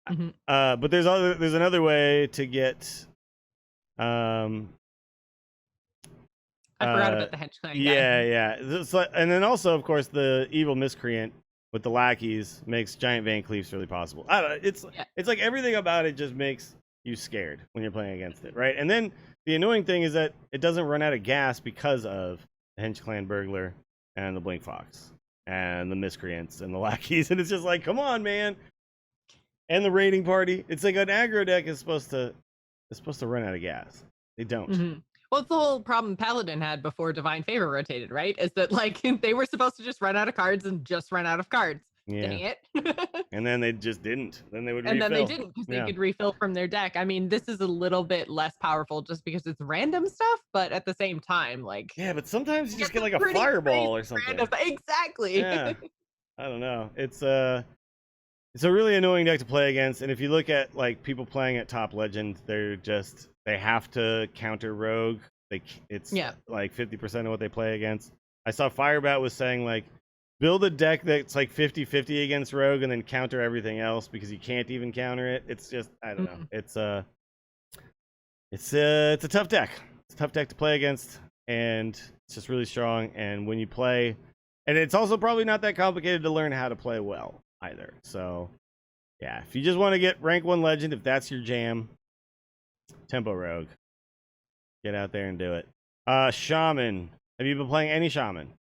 Mhm. But there's another way to get. I forgot about the Hench Clan guy. Yeah. So, and then also, of course, the Evil Miscreant with the lackeys makes Giant Van Cleefs really possible. I don't know, it's like everything about it just makes you scared when you're playing against it, right? And then the annoying thing is that it doesn't run out of gas because of the Hench Clan Burglar and the Blink Fox and the Miscreants and the lackeys, and it's just like, come on, man. And the raiding party. It's like an aggro deck is supposed to run out of gas. They don't. Mm-hmm. Well, it's the whole problem Paladin had before Divine Favor rotated, right? Is that like they were supposed to just run out of cards and just run out of cards. Yeah. Dang it. And then they just didn't. Then they would refill. And then they didn't because they could refill from their deck. I mean, this is a little bit less powerful just because it's random stuff, but at the same time, like... Yeah, but sometimes you just get like a fireball or something. Exactly. Yeah. I don't know. It's a really annoying deck to play against, and if you look at like people playing at top legend, they have to counter rogue. It's like 50% of what they play against. I saw Firebat was saying like build a deck that's like 50-50 against rogue and then counter everything else because you can't even counter it. It's just, I don't know. It's a tough deck. It's a tough deck to play against, and it's just really strong. And when you play, and it's also probably not that complicated to learn how to play well either. So yeah, if you just want to get rank 1 legend, if that's your jam, Tempo Rogue, get out there and do it. Shaman, have you been playing any Shaman?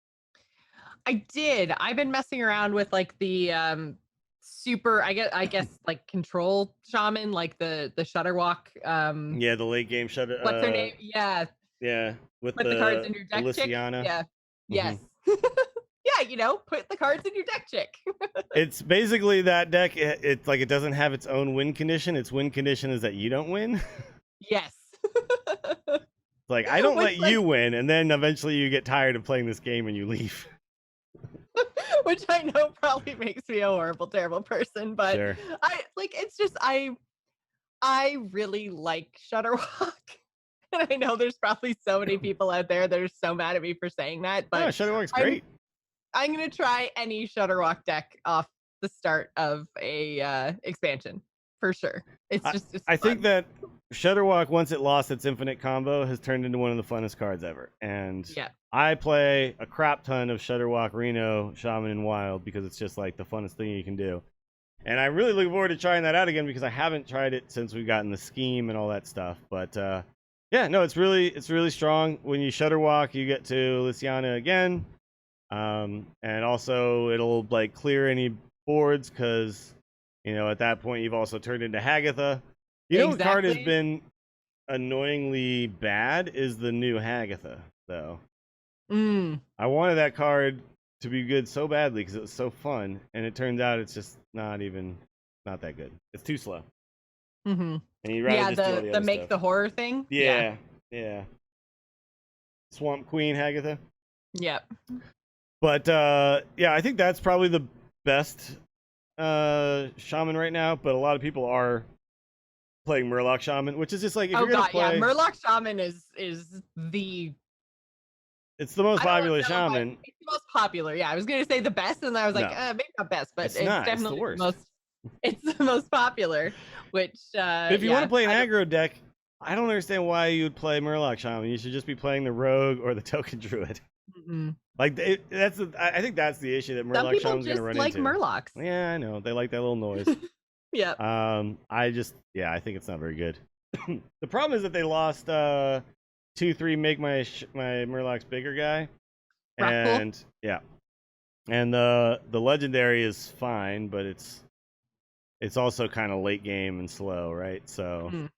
I did. I've been messing around with like the super, I guess like control Shaman, like the Shutterwalk. Yeah, the late game Shutter. What's her name? Yeah. Yeah, with put the cards in your deck. Elysiana. Yeah. Yes. Yeah, put the cards in your deck, chick. It's basically that deck. It's like it doesn't have its own win condition. Its win condition is that you don't win. Yes. Like, I don't let you win, and then eventually you get tired of playing this game and you leave. Which I know probably makes me a horrible, terrible person, but Sure. it's just I really like Shutterwalk. And I know there's probably so many people out there that are so mad at me for saying that, No, but Shutterwalk's I'm great. I'm gonna try any Shutterwalk deck off the start of a expansion for sure. It's I think fun. that Shutterwalk, once it lost its infinite combo, has turned into one of the funnest cards ever. And Yeah. I play a crap ton of Shutterwalk Reno, Shaman and Wild because it's just like the funnest thing you can do. And I'm really looking forward to trying that out again because I haven't tried it since we've gotten the scheme and all that stuff. But yeah, no, it's really strong. When you Shutterwalk, you get to Lysiana again. And also it'll like clear any boards because at that point you've also turned into Hagatha. What card has Exactly. been annoyingly bad is the new Hagatha, though. Mm. I wanted that card to be good so badly because it was so fun, and it turns out it's just not that good. It's too slow. Mm-hmm. And you'd rather Yeah, just do all the other make stuff. the horror thing. Yeah. Swamp Queen Hagatha. Yep. But yeah, I think that's probably the best shaman right now, but a lot of people are playing Murloc Shaman, which is just like if you're gonna play. Yeah, Murloc Shaman is the It's the most I don't popular know if I- shaman. It's the most popular. Yeah, I was gonna say the best, and I was like, No. maybe not best, but It's it's, not. It's the definitely worst. most. It's the most popular. Which If you want to play an aggro deck, I don't understand why you would play Murloc Shaman. You should just be playing the Rogue or the Token Druid. Mm-mm. Like I think that's the issue that Some Murloc people Shaman's gonna just run like into. Murlocs. Yeah, I know they like that little noise. Yeah. I think it's not very good. The problem is that they lost 2-3 make my Murlocs bigger guy, Rock pool? and yeah, and the legendary is fine, but it's also kind of late game and slow, right? So Mhm.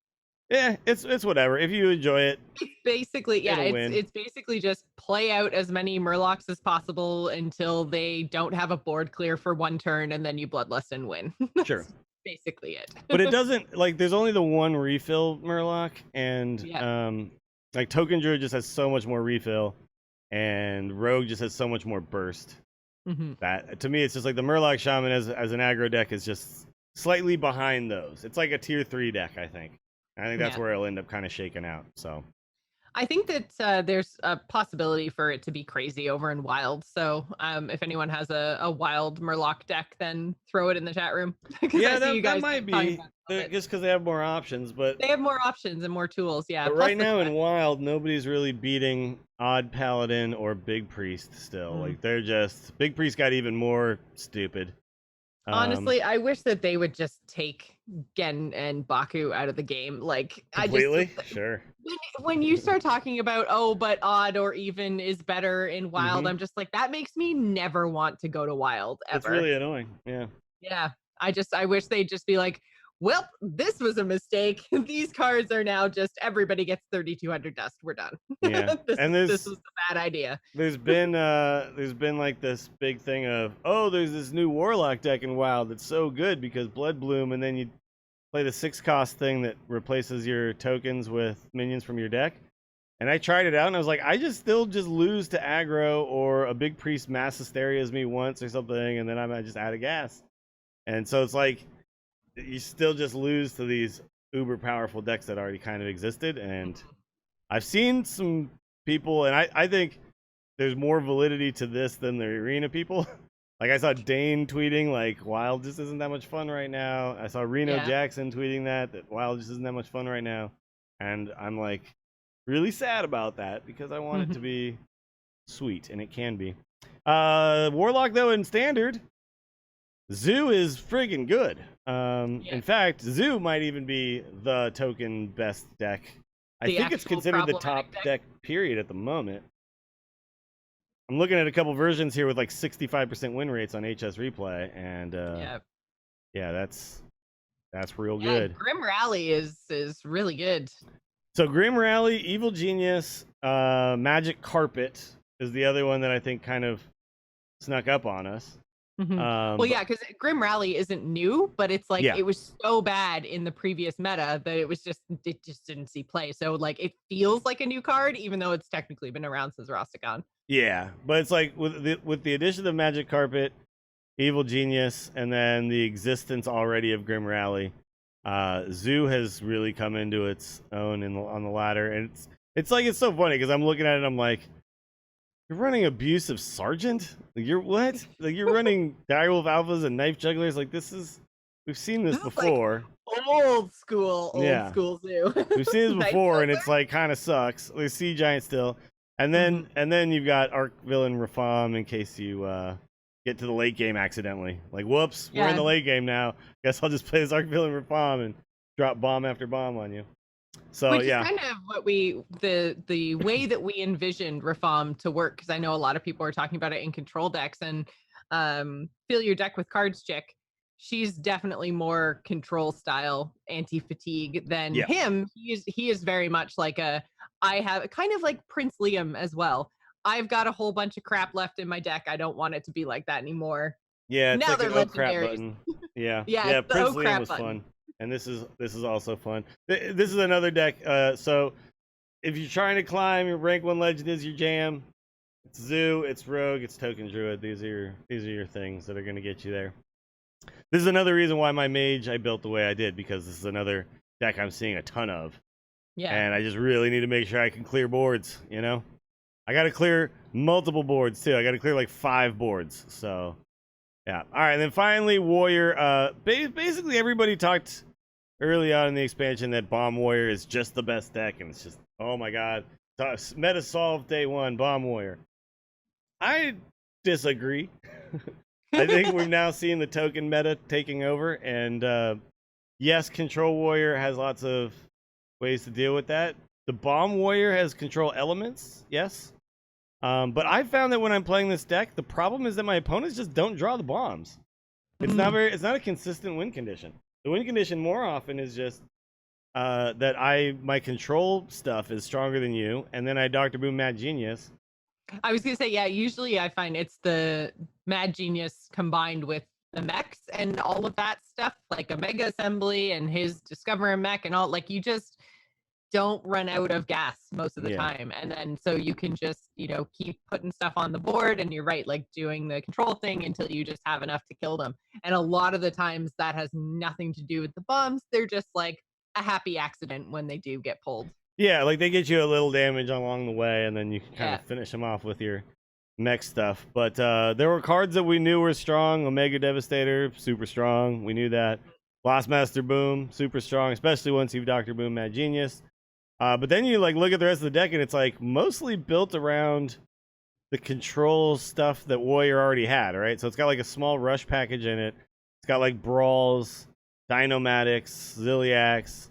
yeah, it's whatever. If you enjoy it, It's basically it'll win. it's basically just play out as many Murlocs as possible until they don't have a board clear for one turn, and then you bloodlust and win. That's Sure. basically it. But it doesn't like there's only the one refill Murloc, and Yeah. like Token Druid just has so much more refill, and Rogue just has so much more burst. Mm-hmm. That to me, it's just like the Murloc Shaman as an aggro deck is just slightly behind those. It's like a tier 3 deck, I think. I think that's Yeah. where it'll end up kind of shaking out. So I think that there's a possibility for it to be crazy over in Wild. So if anyone has a Wild Murloc deck, then throw it in the chat room. Because yeah, I see you guys that might talking be about it. just because they have more options. But They have more options and more tools. Yeah. But plus right the now in quest. Wild, nobody's really beating Odd Paladin or Big Priest still. Like they're just Big Priest got even more stupid. Honestly, I wish that they would just take Gen and Baku out of the game. Like completely, sure. When you start talking about but odd or even is better in Wild, I'm just like that makes me never want to go to Wild ever. It's really annoying. Yeah. Yeah. I wish they'd just be like, well, this was a mistake. These cards are now just everybody gets 3,200 dust. We're done. Yeah. this was a bad idea. There's been like this big thing of there's this new Warlock deck in Wild that's so good because Blood Bloom, and then you play the 6-cost thing that replaces your tokens with minions from your deck. And I tried it out and I was like, I still lose to aggro or a Big Priest mass hysterias me once or something, and then I might just out of gas. And so it's like you still just lose to these uber powerful decks that already kind of existed. And I've seen some people, and I think there's more validity to this than the arena people. Like I saw Dane tweeting like Wild just isn't that much fun right now. I saw Reno Jackson tweeting that Wild just isn't that much fun right now. And I'm like really sad about that because I want it to be sweet, and it can be. Warlock though in Standard, Zoo is friggin' good. In fact, Zoo might even be the token best deck. I think it's considered the top deck period at the moment. I'm looking at a couple versions here with like 65% win rates on HS Replay, and yeah, that's real good. Grim Rally is really good. So Grim Rally, Evil Genius, Magic Carpet is the other one that I think kind of snuck up on us. Well, yeah, because Grim Rally isn't new, but it's like it was so bad in the previous meta that it just didn't see play. So like it feels like a new card, even though it's technically been around since Rastakhan. Yeah, but it's like with the addition of Magic Carpet, Evil Genius, and then the existence already of Grim Rally, Zoo has really come into its own on the ladder, and it's so funny because I'm looking at it, I'm like, you're running Abusive Sergeant? Like, you're what? Like, you're running Direwolf Alphas and Knife Jugglers? Like, we've seen this This is like before. old school Yeah. Zoo. We've seen this Night before, and Juggler? it's like kind of sucks. Like Sea Giant still, and then you've got Arc Villain Rafam in case you get to the late game accidentally. Like, whoops, we're in the late game now. Guess I'll just play this Arc Villain Rafam and drop bomb after bomb on you. So Which yeah, is kind of what the way that we envisioned Rafam to work, because I know a lot of people are talking about it in control decks, and fill your deck with cards chick. She's definitely more control style anti-fatigue than him. He is very much like I have kind of like Prince Liam as well. I've got a whole bunch of crap left in my deck. I don't want it to be like that anymore. yeah, it's Now like they're an oh crap legendaries. button. Yeah, Yeah, it's the Prince oh Liam crap was button. fun, and this is also fun. This is another deck. So if you're trying to climb, your rank 1 legend is your jam. It's Zoo, it's Rogue, it's Token Druid. These are your things that are going to get you there. This is another reason why my Mage I built the way I did, because this is another deck I'm seeing a ton of. Yeah. And I just really need to make sure I can clear boards, you know? I got to clear multiple boards, too. I got to clear like 5 boards. So, yeah. All right, and then finally, Warrior. Basically, everybody talked early on in the expansion that Bomb Warrior is just the best deck, and it's just, oh my god. Meta solved day 1, Bomb Warrior. I disagree. I think we've now seen the token meta taking over, and yes, Control Warrior has lots of ways to deal with that. The Bomb Warrior has control elements, yes. But I found that when I'm playing this deck, the problem is that my opponents just don't draw the bombs. It's not a consistent win condition. The win condition more often is just that my control stuff is stronger than you, and then I Dr. Boom Mad Genius. I was gonna say, yeah, usually I find it's the Mad Genius combined with the mechs and all of that stuff, like a Mega Assembly and his Discover a Mech and all. Like, you just don't run out of gas most of the time, and then so you can just keep putting stuff on the board, and you're right, like doing the control thing until you just have enough to kill them. And a lot of the times that has nothing to do with the bombs. They're just like a happy accident when they do get pulled. Yeah, like they get you a little damage along the way, and then you can kind of finish them off with your mech stuff. But there were cards that we knew were strong. Omega Devastator, super strong. We knew that. Blast Master Boom, super strong, especially once you've Dr. Boom Mad Genius. But then you look at the rest of the deck, and it's like mostly built around the control stuff that Warrior already had, right? So it's got like a small rush package in it. It's got like Brawls, Dynomatics, Ziliacs,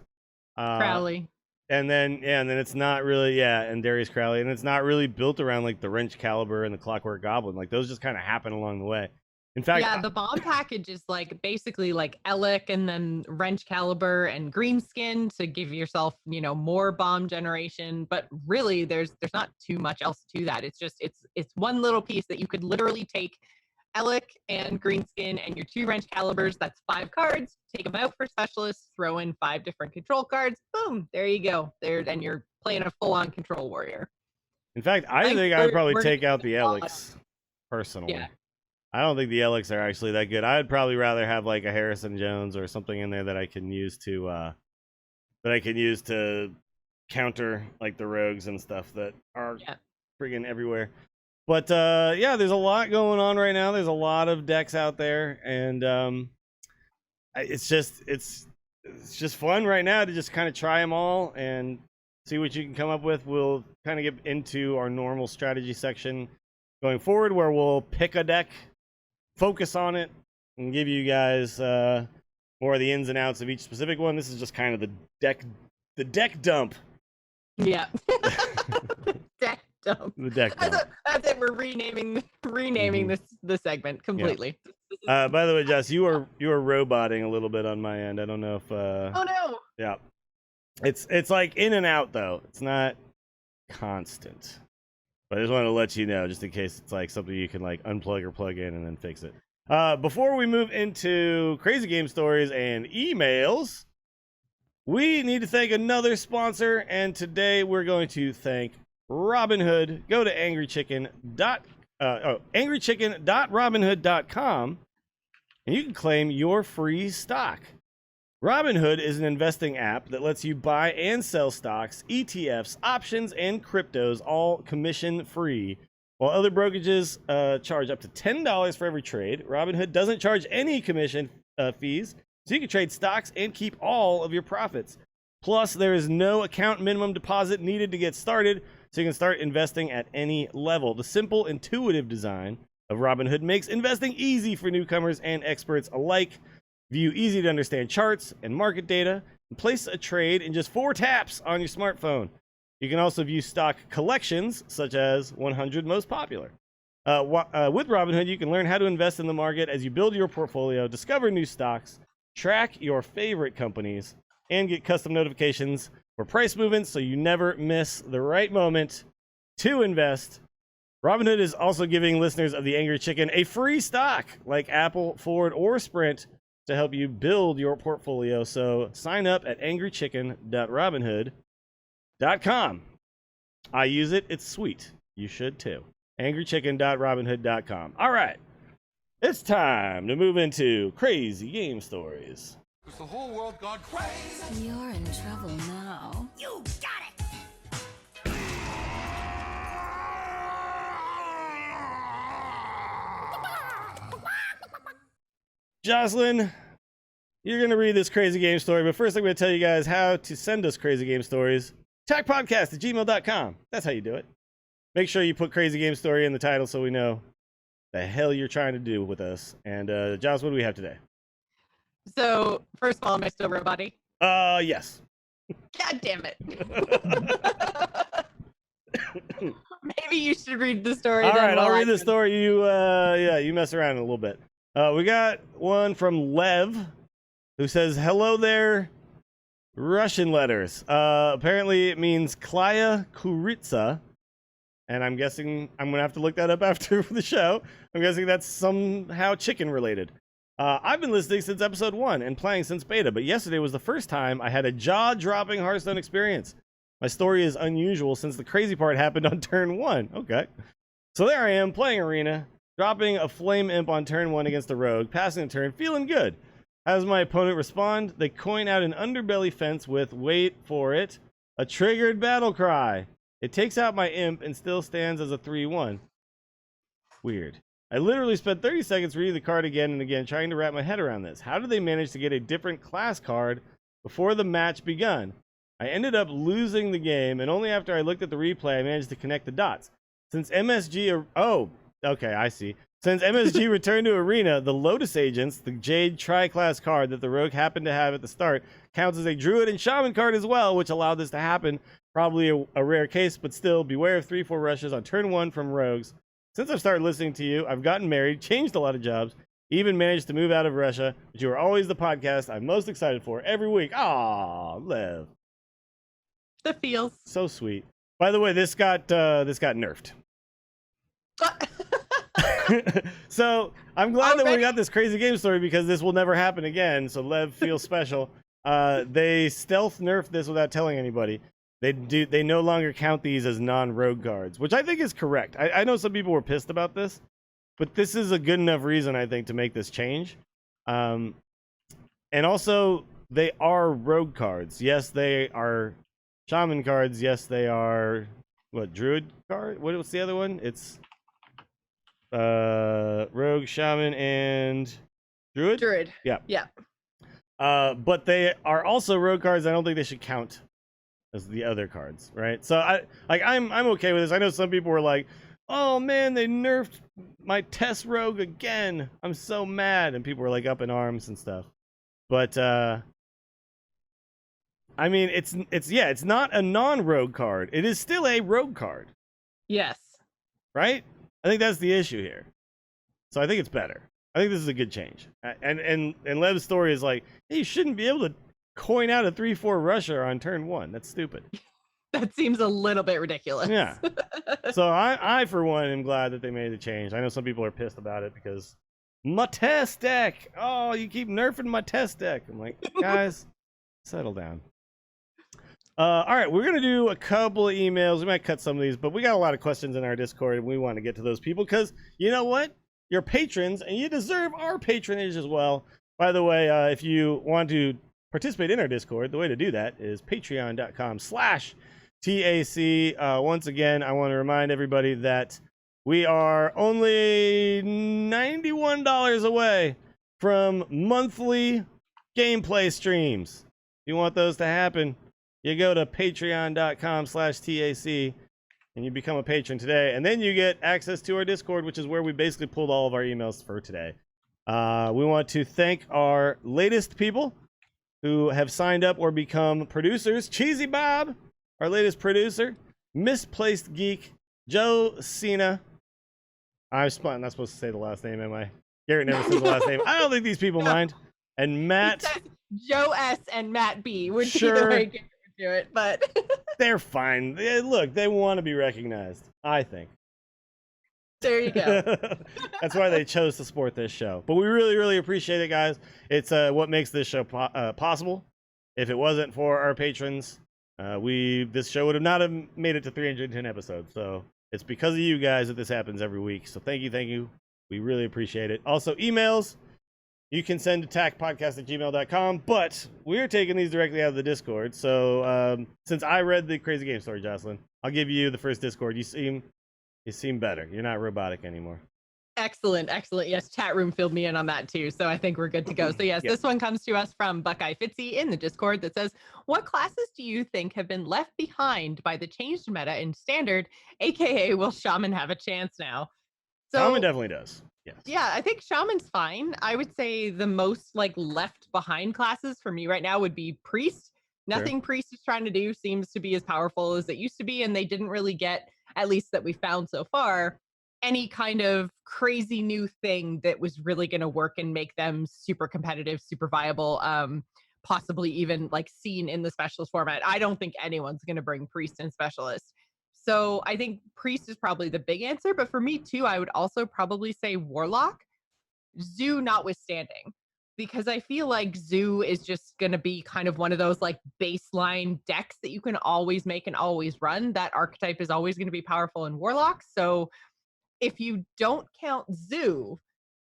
Crowley. And then it's not really, and Darius Crowley, and it's not really built around like the Wrench Caliber and the Clockwork Goblin. Like those just kind of happen along the way. In fact, the bomb package is like basically like Elec and then Wrench Caliber and Greenskin to give yourself, more bomb generation. But really, there's not too much else to that. It's just it's one little piece that you could literally take Elec and Greenskin and your 2 Wrench Calibers. That's 5 cards. Take them out for specialists. Throw in 5 different control cards. Boom! There you go. There, and you're playing a full-on control warrior. In fact, I think I'd probably take out the Elex personally. Yeah. I don't think the Elex are actually that good. I'd probably rather have like a Harrison Jones or something in there that I can use to counter like the rogues and stuff that are friggin' everywhere. But there's a lot going on right now. There's a lot of decks out there, and it's just fun right now to just kind of try them all and see what you can come up with. We'll kind of get into our normal strategy section going forward, where we'll pick a deck, focus on it, and give you guys more of the ins and outs of each specific one. This is just kind of the deck dump. Yeah. Deck dump. The deck dump. That's it. We're renaming the segment completely. By the way, Jess, you are roboting a little bit on my end. I don't know if Oh no. Yeah. It's like in and out though. It's not constant. But I just wanted to let you know, just in case it's like something you can like unplug or plug in and then fix it. Before we move into crazy game stories and emails, we need to thank another sponsor, and today we're going to thank Robinhood. Go to angrychicken.robinhood.com, and you can claim your free stock. Robinhood is an investing app that lets you buy and sell stocks, ETFs, options, and cryptos, all commission-free. While other brokerages charge up to $10 for every trade, Robinhood doesn't charge any commission fees, so you can trade stocks and keep all of your profits. Plus, there is no account minimum deposit needed to get started, so you can start investing at any level. The simple, intuitive design of Robinhood makes investing easy for newcomers and experts alike. View easy-to-understand charts and market data, and place a trade in just 4 taps on your smartphone. You can also view stock collections, such as 100 most popular. With Robinhood, you can learn how to invest in the market as you build your portfolio, discover new stocks, track your favorite companies, and get custom notifications for price movements so you never miss the right moment to invest. Robinhood is also giving listeners of The Angry Chicken a free stock like Apple, Ford, or Sprint to help you build your portfolio. So sign up at angrychicken.robinhood.com. I use it. It's sweet. You should too. angrychicken.robinhood.com. All right. It's time to move into crazy game stories. Is the whole world gone crazy? You're in trouble now. You got it! Jocelyn, you're going to read this crazy game story, but first I'm going to tell you guys how to send us crazy game stories. Attackpodcast@gmail.com. That's how you do it. Make sure you put crazy game story in the title so we know the hell you're trying to do with us. And Jocelyn, what do we have today? So, first of all, am I still robot-y? Yes. God damn it. Maybe you should read the story. All then right, I'll while I read the can- story. You mess around a little bit. We got one from Lev, who says, "Hello there, Russian letters. Apparently it means Klaya Kuritsa, and I'm guessing I'm gonna have to look that up after the show. I'm guessing that's somehow chicken related. I've been listening since episode 1 and playing since beta, but yesterday was the first time I had a jaw-dropping Hearthstone experience. My story is unusual since the crazy part happened on turn 1. Okay. So there I am, playing Arena, dropping a Flame Imp on turn 1 against a Rogue, passing the turn, feeling good. As my opponent respond, they coin out an Underbelly Fence with, wait for it, a triggered Battle Cry. It takes out my Imp and still stands as a 3-1. Weird. I literally spent 30 seconds reading the card again and again, trying to wrap my head around this. How did they manage to get a different class card before the match begun? I ended up losing the game, and only after I looked at the replay, I managed to connect the dots. Since MSG... Oh, okay, I see. Since MSG returned to Arena, the Lotus Agents, the Jade Tri-Class card that the Rogue happened to have at the start, counts as a Druid and Shaman card as well, which allowed this to happen. Probably a rare case, but still, beware of 3-4 rushes on turn 1 from Rogues. Since I've started listening to you, I've gotten married, changed a lot of jobs, even managed to move out of Russia, but you are always the podcast I'm most excited for every week. Aw, Lev. The feels. So sweet. By the way, this got nerfed. So I'm glad that we got this crazy game story because this will never happen again. So Lev feels special. They stealth nerfed this without telling anybody. They no longer count these as non-rogue cards, which I think is correct. I know some people were pissed about this, but this is a good enough reason I think to make this change. And also they are rogue cards. Yes, they are shaman cards. Yes, they are druid card. What's the other one? It's rogue, shaman, and druid. Druid. Yeah. Yeah. But they are also rogue cards. I don't think they should count as the other cards, right? So I'm okay with this. I know some people were like, "Oh man, they nerfed my Tess Rogue again. I'm so mad," and people were like up in arms and stuff. But I mean, it's not a non-rogue card. It is still a rogue card, Yes. right? I think that's the issue here. So I think it's better. I think this is a good change. And Lev's story is like, hey, you shouldn't be able to coin out a 3-4 rusher on turn 1. That's stupid. That seems a little bit ridiculous. Yeah. So I for one am glad that they made the change. I know some people are pissed about it because my test deck. Oh, you keep nerfing my test deck. I'm like, guys, settle down. All right, we're gonna do a couple of emails. We might cut some of these, but we got a lot of questions in our Discord, and we want to get to those people because you know what? You're patrons, and you deserve our patronage as well. By the way, if you want to participate in our Discord, the way to do that is patreon.com/TAC. Once again, I want to remind everybody that we are only $91 away from monthly gameplay streams. If you want those to happen, you go to patreon.com/TAC and you become a patron today. And then you get access to our Discord, which is where we basically pulled all of our emails for today. We want to thank our latest people who have signed up or become producers. Cheesy Bob, our latest producer. Misplaced Geek, Joe Cena. I'm not supposed to say the last name, am I? Garrett never says the last name. I don't think these people mind. And Matt. Joe S. and Matt B. would Sure. be the way Garrett would do it, but They're fine. Look, they want to be recognized, I think. there you go. That's why they chose to support this show. But we really, really appreciate it, guys. It's what makes this show possible. If it wasn't for our patrons, this show would have not have made it to 310 episodes. So it's because of you guys that this happens every week. So thank you. We really appreciate it. Also, emails. You can send to tacpodcast@gmail.com, but we're taking these directly out of the Discord. So since I read the crazy game story, Jocelyn, I'll give you the first Discord. You seem better. You're not robotic anymore. Excellent. Yes, chat room filled me in on that too. So I think we're good to go. So yes, Yep. This one comes to us from Buckeye Fitzy in the Discord that says, what classes do you think have been left behind by the changed meta in standard, aka will Shaman have a chance now? So Shaman definitely does. Yes. yeah, I think Shaman's fine. I would say the most left behind classes for me right now would be Priest. Nothing Priest is trying to do seems to be as powerful as it used to be, and they didn't really get, at least that we found so far, any kind of crazy new thing that was really going to work and make them super competitive, super viable, possibly even seen in the specialist format. I don't think anyone's going to bring Priest and specialist. So I think Priest is probably the big answer, but for me too, I would also probably say Warlock, Zoo notwithstanding, because I feel like Zoo is just going to be kind of one of those baseline decks that you can always make and always run. That archetype is always going to be powerful in Warlock. So if you don't count Zoo,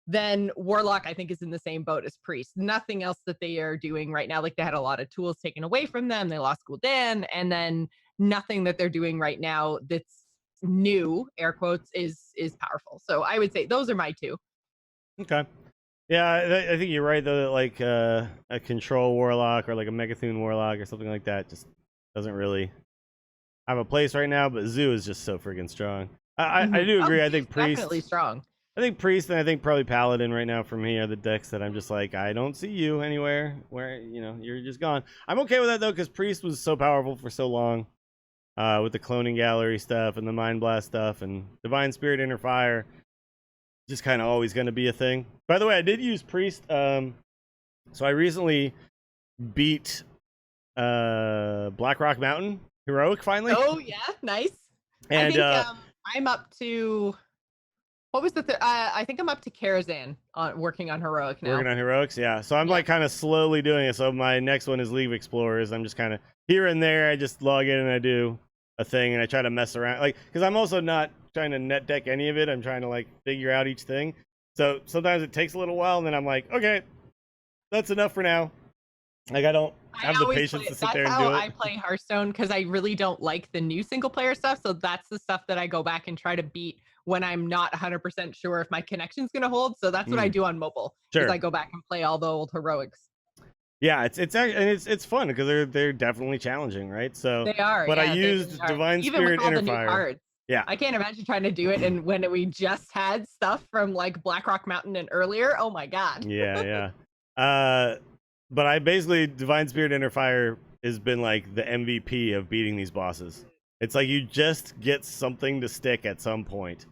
then Warlock, I think, is in the same boat as Priest. Nothing else that they are doing right now. They had a lot of tools taken away from them. They lost Gul'dan, and then nothing that they're doing right now that's new, air quotes, is powerful. So I would say those are my two. Okay. Yeah, I think you're right, though, that a Control Warlock or a Megathune Warlock or something like that just doesn't really have a place right now, but Zoo is just so freaking strong. I do agree. I think Priest definitely strong. I think Priest and I think probably Paladin right now for me are the decks that I'm just I don't see you anywhere where, you're just gone. I'm okay with that, though, because Priest was so powerful for so long with the Cloning Gallery stuff and the Mind Blast stuff and Divine Spirit Inner Fire. Just kind of always going to be a thing. By the way, I did use Priest. So I recently beat Blackrock Mountain Heroic finally. Oh, yeah. Nice. And I think I'm up to... What was the I think I'm up to Karazhan working on Heroic now. Working on Heroics, yeah. So I'm kind of slowly doing it. So my next one is League of Explorers. I'm just kind of here and there. I just log in and I do a thing and I try to mess around. Because I'm also not trying to net deck any of it. I'm trying to figure out each thing. So sometimes it takes a little while and then I'm okay, that's enough for now. I don't have the patience to sit there and do it. That's how I play Hearthstone, because I really don't like the new single player stuff. So that's the stuff that I go back and try to beat when I'm not 100% sure if my connection's going to hold. So that's what I do on mobile. Sure. I go back and play all the old Heroics. Yeah, it's fun because they're definitely challenging, right? So they are. But yeah, I used Divine Spirit Inner Fire. Yeah, I can't imagine trying to do it. And when we just had stuff from Blackrock Mountain and earlier, oh my god. Yeah. But I basically Divine Spirit Inner Fire has been the MVP of beating these bosses. It's you just get something to stick at some point,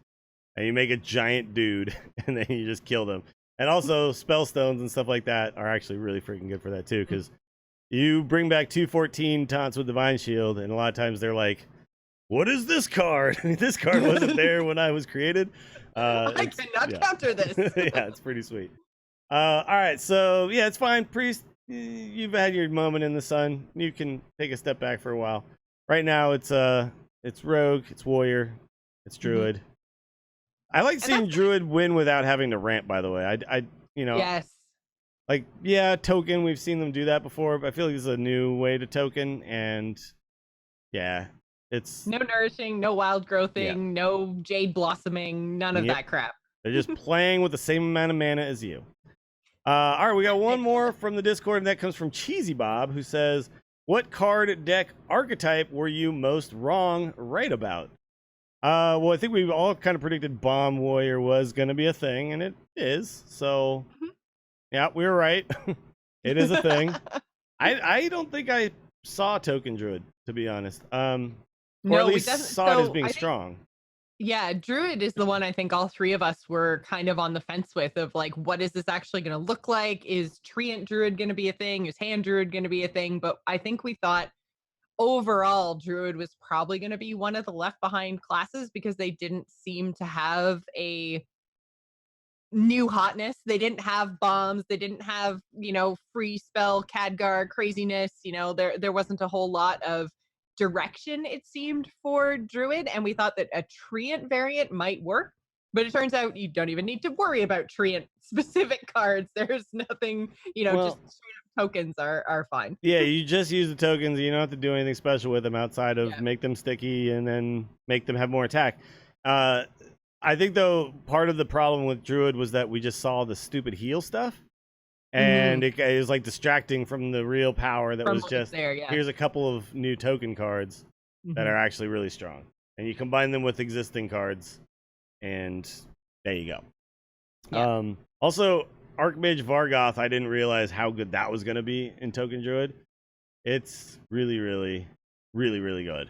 and you make a giant dude, and then you just kill them. And also Spellstones and stuff like that are actually really freaking good for that too, because you bring back 214 taunts with Divine Shield, and a lot of times they're what is this card? This card wasn't there when I was created. I cannot counter this. Yeah, it's pretty sweet. All right, so yeah, it's fine. Priest, you've had your moment in the sun. You can take a step back for a while. Right now, it's Rogue, it's Warrior, it's Druid. I like seeing Druid win without having to ramp. By the way, I Yes. like, yeah, token. We've seen them do that before, but I feel like this is a new way to token, and yeah, it's No nourishing, no wild growthing, Yeah. no jade blossoming, none of Yep. that crap. they're just playing with the same amount of mana as you. All right, we got one more from the Discord, and that comes from Cheesy Bob, who says, "What card deck archetype were you most wrong right about?" Well, I think we all kind of predicted Bomb Warrior was going to be a thing, and it is. So, yeah, we were right. It is a thing. I don't think I saw Token Druid, to be honest. Or No, at we least definitely- saw it as so being I think- strong. Yeah, Druid is the one I think all three of us were kind of on the fence with of like, what is this actually going to look like? Is Treant Druid going to be a thing? Is Hand Druid going to be a thing? But I think we thought overall Druid was probably going to be one of the left behind classes because they didn't seem to have a new hotness. They didn't have bombs. They didn't have, free spell, Khadgar craziness. There wasn't a whole lot of direction, it seemed, for Druid. And we thought that a Treant variant might work. But it turns out you don't even need to worry about Treant specific cards. There's nothing, Well- just straight up tokens are fine. Yeah, you just use the tokens. You don't have to do anything special with them outside of Yeah. make them sticky and then make them have more attack. I think, though, part of the problem with Druid was that we just saw the stupid heal stuff. And it was like distracting from the real power that From was what's just, there, yeah. here's a couple of new token cards that Mhm. are actually really strong. And you combine them with existing cards, and there you go. Yeah. Also, Archmage Vargoth, I didn't realize how good that was going to be in Token Druid. It's really, really, really, really good.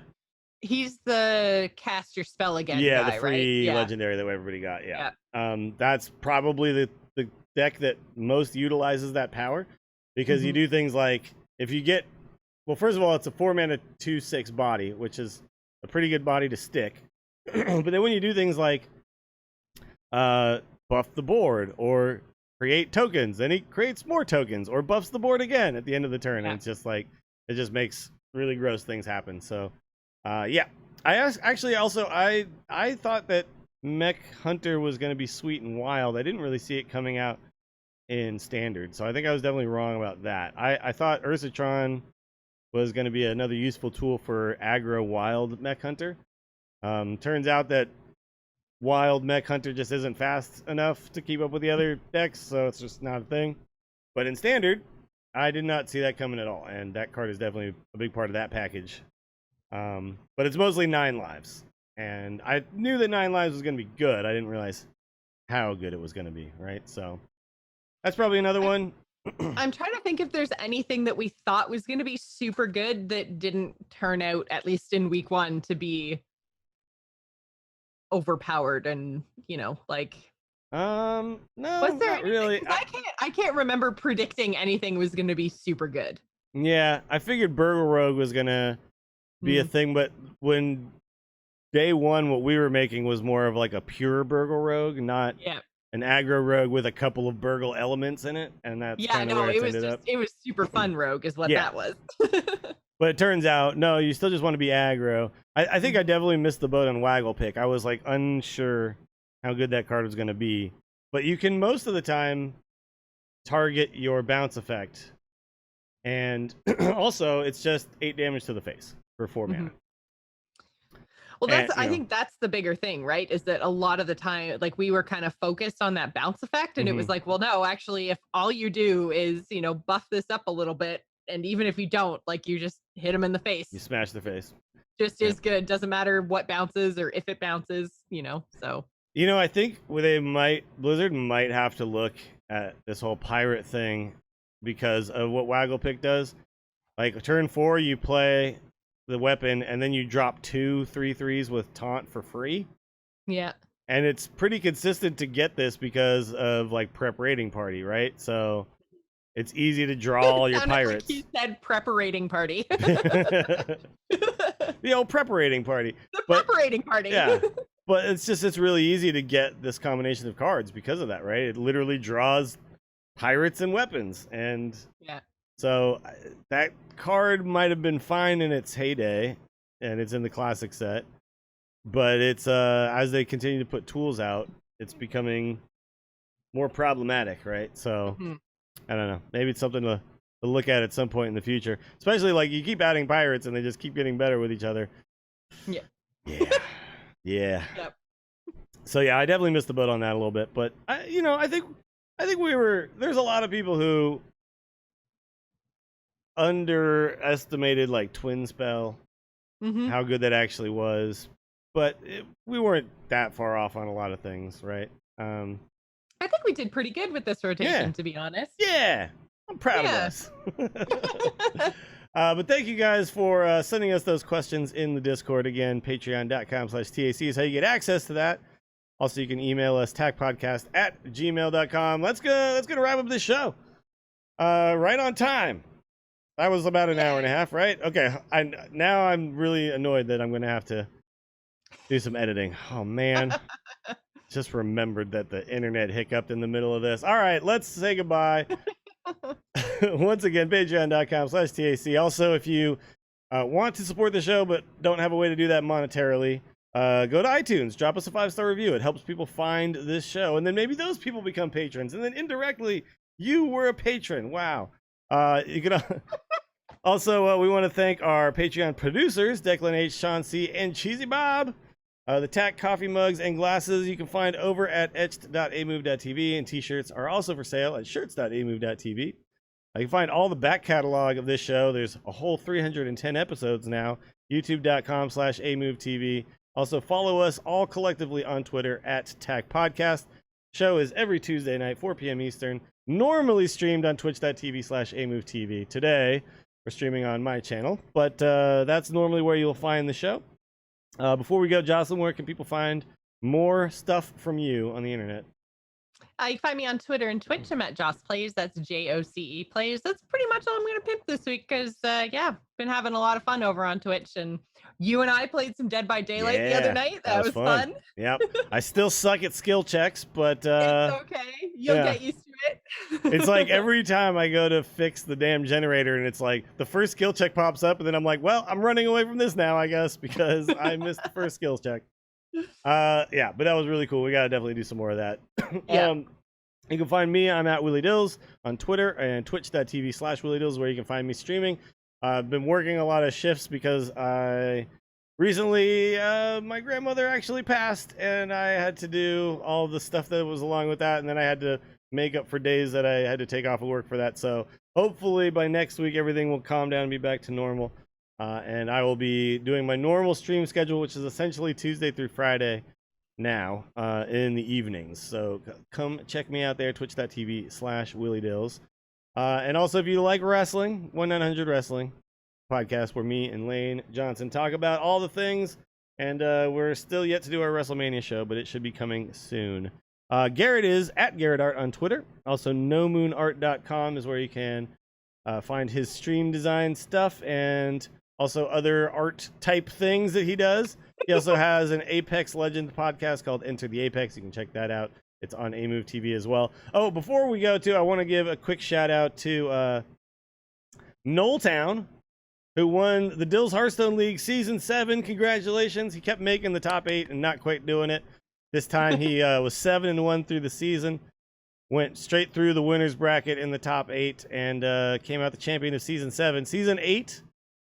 He's the cast your spell again Yeah, guy, the free right? Yeah. legendary that everybody got. Yeah. That's probably the deck that most utilizes that power, because you Mhm. do things like, if you get, well, first of all, it's a 4-mana 2/6 body, which is a pretty good body to stick. But then when you do things like buff the board or create tokens, then he creates more tokens or buffs the board again at the end of the turn. Yeah. And it's just like, it just makes really gross things happen. So yeah, I thought that Mech Hunter was going to be sweet and wild. I didn't really see it coming out in standard, so I think I was definitely wrong about that. I thought Ursatron was going to be another useful tool for aggro wild Mech Hunter. Turns out that wild Mech Hunter just isn't fast enough to keep up with the other decks, so it's just not a thing. But in standard, I did not see that coming at all, and that card is definitely a big part of that package. But it's mostly 9 lives, and I knew that 9 lives was going to be good. I didn't realize how good it was going to be, right? So that's probably another one. I'm trying to think if there's anything that we thought was going to be super good that didn't turn out, at least in week 1, to be overpowered and, like. No, Was there not really. 'cause I can't remember predicting anything was going to be super good. Yeah, I figured Burgle Rogue was going to be a thing, but when day 1, what we were making was more of like a pure Burgle Rogue, not Yeah. an aggro rogue with a couple of Burgle elements in it, and that's Yeah, kind of no, where it it's was ended just up. it was super fun rogue is what Yeah. that was. But it turns out, no, you still just want to be aggro. I think I definitely missed the boat on Waggle Pick. I was like unsure how good that card was going to be. But you can most of the time target your bounce effect. And also, it's just 8 damage to the face for 4 mana. Well, And, I think that's the bigger thing, right? Is that a lot of the time, like, we were kind of focused on that bounce effect, and it was like, well, no, actually, if all you do is, buff this up a little bit, and even if you don't, like, you just hit them in the face, You smash the face. just as good. Doesn't matter what bounces or if it bounces, so. I think Blizzard might have to look at this whole pirate thing because of what Waggle Pick does. Like, turn 4, you play the weapon, and then you drop 2 3/3s with taunt for free. Yeah. And it's pretty consistent to get this because of, like, prep raiding party, right? So it's easy to draw all your Sounded pirates. Like he said preparating party. The old preparating party. The But- preparating party. Yeah. But it's really easy to get this combination of cards because of that, right? It literally draws pirates and weapons. And Yeah. so that card might have been fine in its heyday, and it's in the classic set. But it's as they continue to put tools out, it's becoming more problematic, right? So Mhm. I don't know. Maybe it's something to look at some point in the future. Especially like you keep adding pirates and they just keep getting better with each other. Yeah. Yeah. Yeah. Yep. So yeah, I definitely missed the boat on that a little bit, but I think there's a lot of people who underestimated like Twin Spell, Mm-hmm. how good that actually was, but we weren't that far off on a lot of things, right? I think we did pretty good with this rotation, to be honest. Yeah, I'm proud of us. But thank you guys for sending us those questions in the Discord. Again, patreon.com/TAC is how you get access to that. Also, you can email us tacpodcast@gmail.com. Let's go wrap up this show. Right on time. That was about an hour and a half, right? Okay. Now I'm really annoyed that I'm going to have to do some editing. Oh, man. Just remembered that the internet hiccuped in the middle of this. All right, let's say goodbye. Once again, patreon.com/TAC. Also, if you want to support the show but don't have a way to do that monetarily, go to iTunes, drop us a 5-star review. It helps people find this show, and then maybe those people become patrons, and then indirectly, you were a patron. Wow. You can also, we want to thank our Patreon producers, Declan H, Sean C, and Cheesy Bob. The TAC coffee mugs and glasses you can find over at etched.amove.tv, and t-shirts are also for sale at shirts.amove.tv. You can find all the back catalog of this show. There's a whole 310 episodes now. YouTube.com/AMoveTV. Also, follow us all collectively on Twitter at TAC Podcast. Show is every Tuesday night, 4 p.m. Eastern. Normally streamed on twitch.tv/AMoveTV. Today, we're streaming on my channel, but that's normally where you'll find the show. Before we go, Jocelyn, where can people find more stuff from you on the internet? You can find me on Twitter and Twitch. I'm at Joss Plays. That's JOCE Plays. That's pretty much all I'm going to pimp this week because, been having a lot of fun over on Twitch. And you and I played some Dead by Daylight the other night. That was fun. Yep. I still suck at skill checks, but it's okay. You'll get used to it. It's like every time I go to fix the damn generator and it's like the first skill check pops up and then I'm like, well, I'm running away from this now, I guess, because I missed the first skill check. But that was really cool. We got to definitely do some more of that. Yeah. You can find me. I'm at Willie Dills on Twitter and twitch.tv/Willie Dills, where you can find me streaming. I've been working a lot of shifts because I recently, my grandmother actually passed and I had to do all the stuff that was along with that. And then I had to make up for days that I had to take off of work for that. So hopefully by next week, everything will calm down and be back to normal. And I will be doing my normal stream schedule, which is essentially Tuesday through Friday now in the evenings. So come check me out there, twitch.tv/Willie Dills. And also, if you like wrestling, 1-900 Wrestling podcast, where me and Lane Johnson talk about all the things. And we're still yet to do our WrestleMania show, but it should be coming soon. Garrett is at Garrett Art on Twitter. Also, nomoonart.com is where you can find his stream design stuff and also other art type things that he does. He also has an Apex Legends podcast called Enter the Apex. You can check that out. It's on AMove TV as well. Oh, before we go, I want to give a quick shout out to Knolltown, who won the Dills Hearthstone League Season 7. Congratulations. He kept making the top 8 and not quite doing it. This time he was 7-1 through the season. Went straight through the winner's bracket in the top 8 and came out the champion of Season 7. Season 8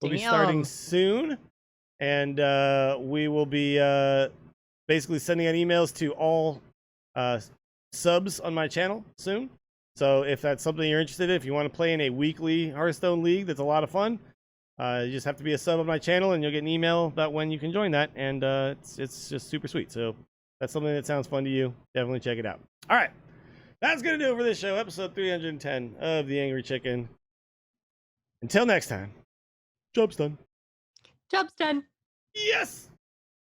will be starting soon. And we will be basically sending out emails to all subs on my channel soon. So if that's something you're interested in, if you want to play in a weekly Hearthstone League that's a lot of fun, you just have to be a sub on my channel and you'll get an email about when you can join that. And it's just super sweet. So if that's something that sounds fun to you, definitely check it out. All right. That's going to do it for this show, episode 310 of The Angry Chicken. Until next time, job's done. Job's done. Yes!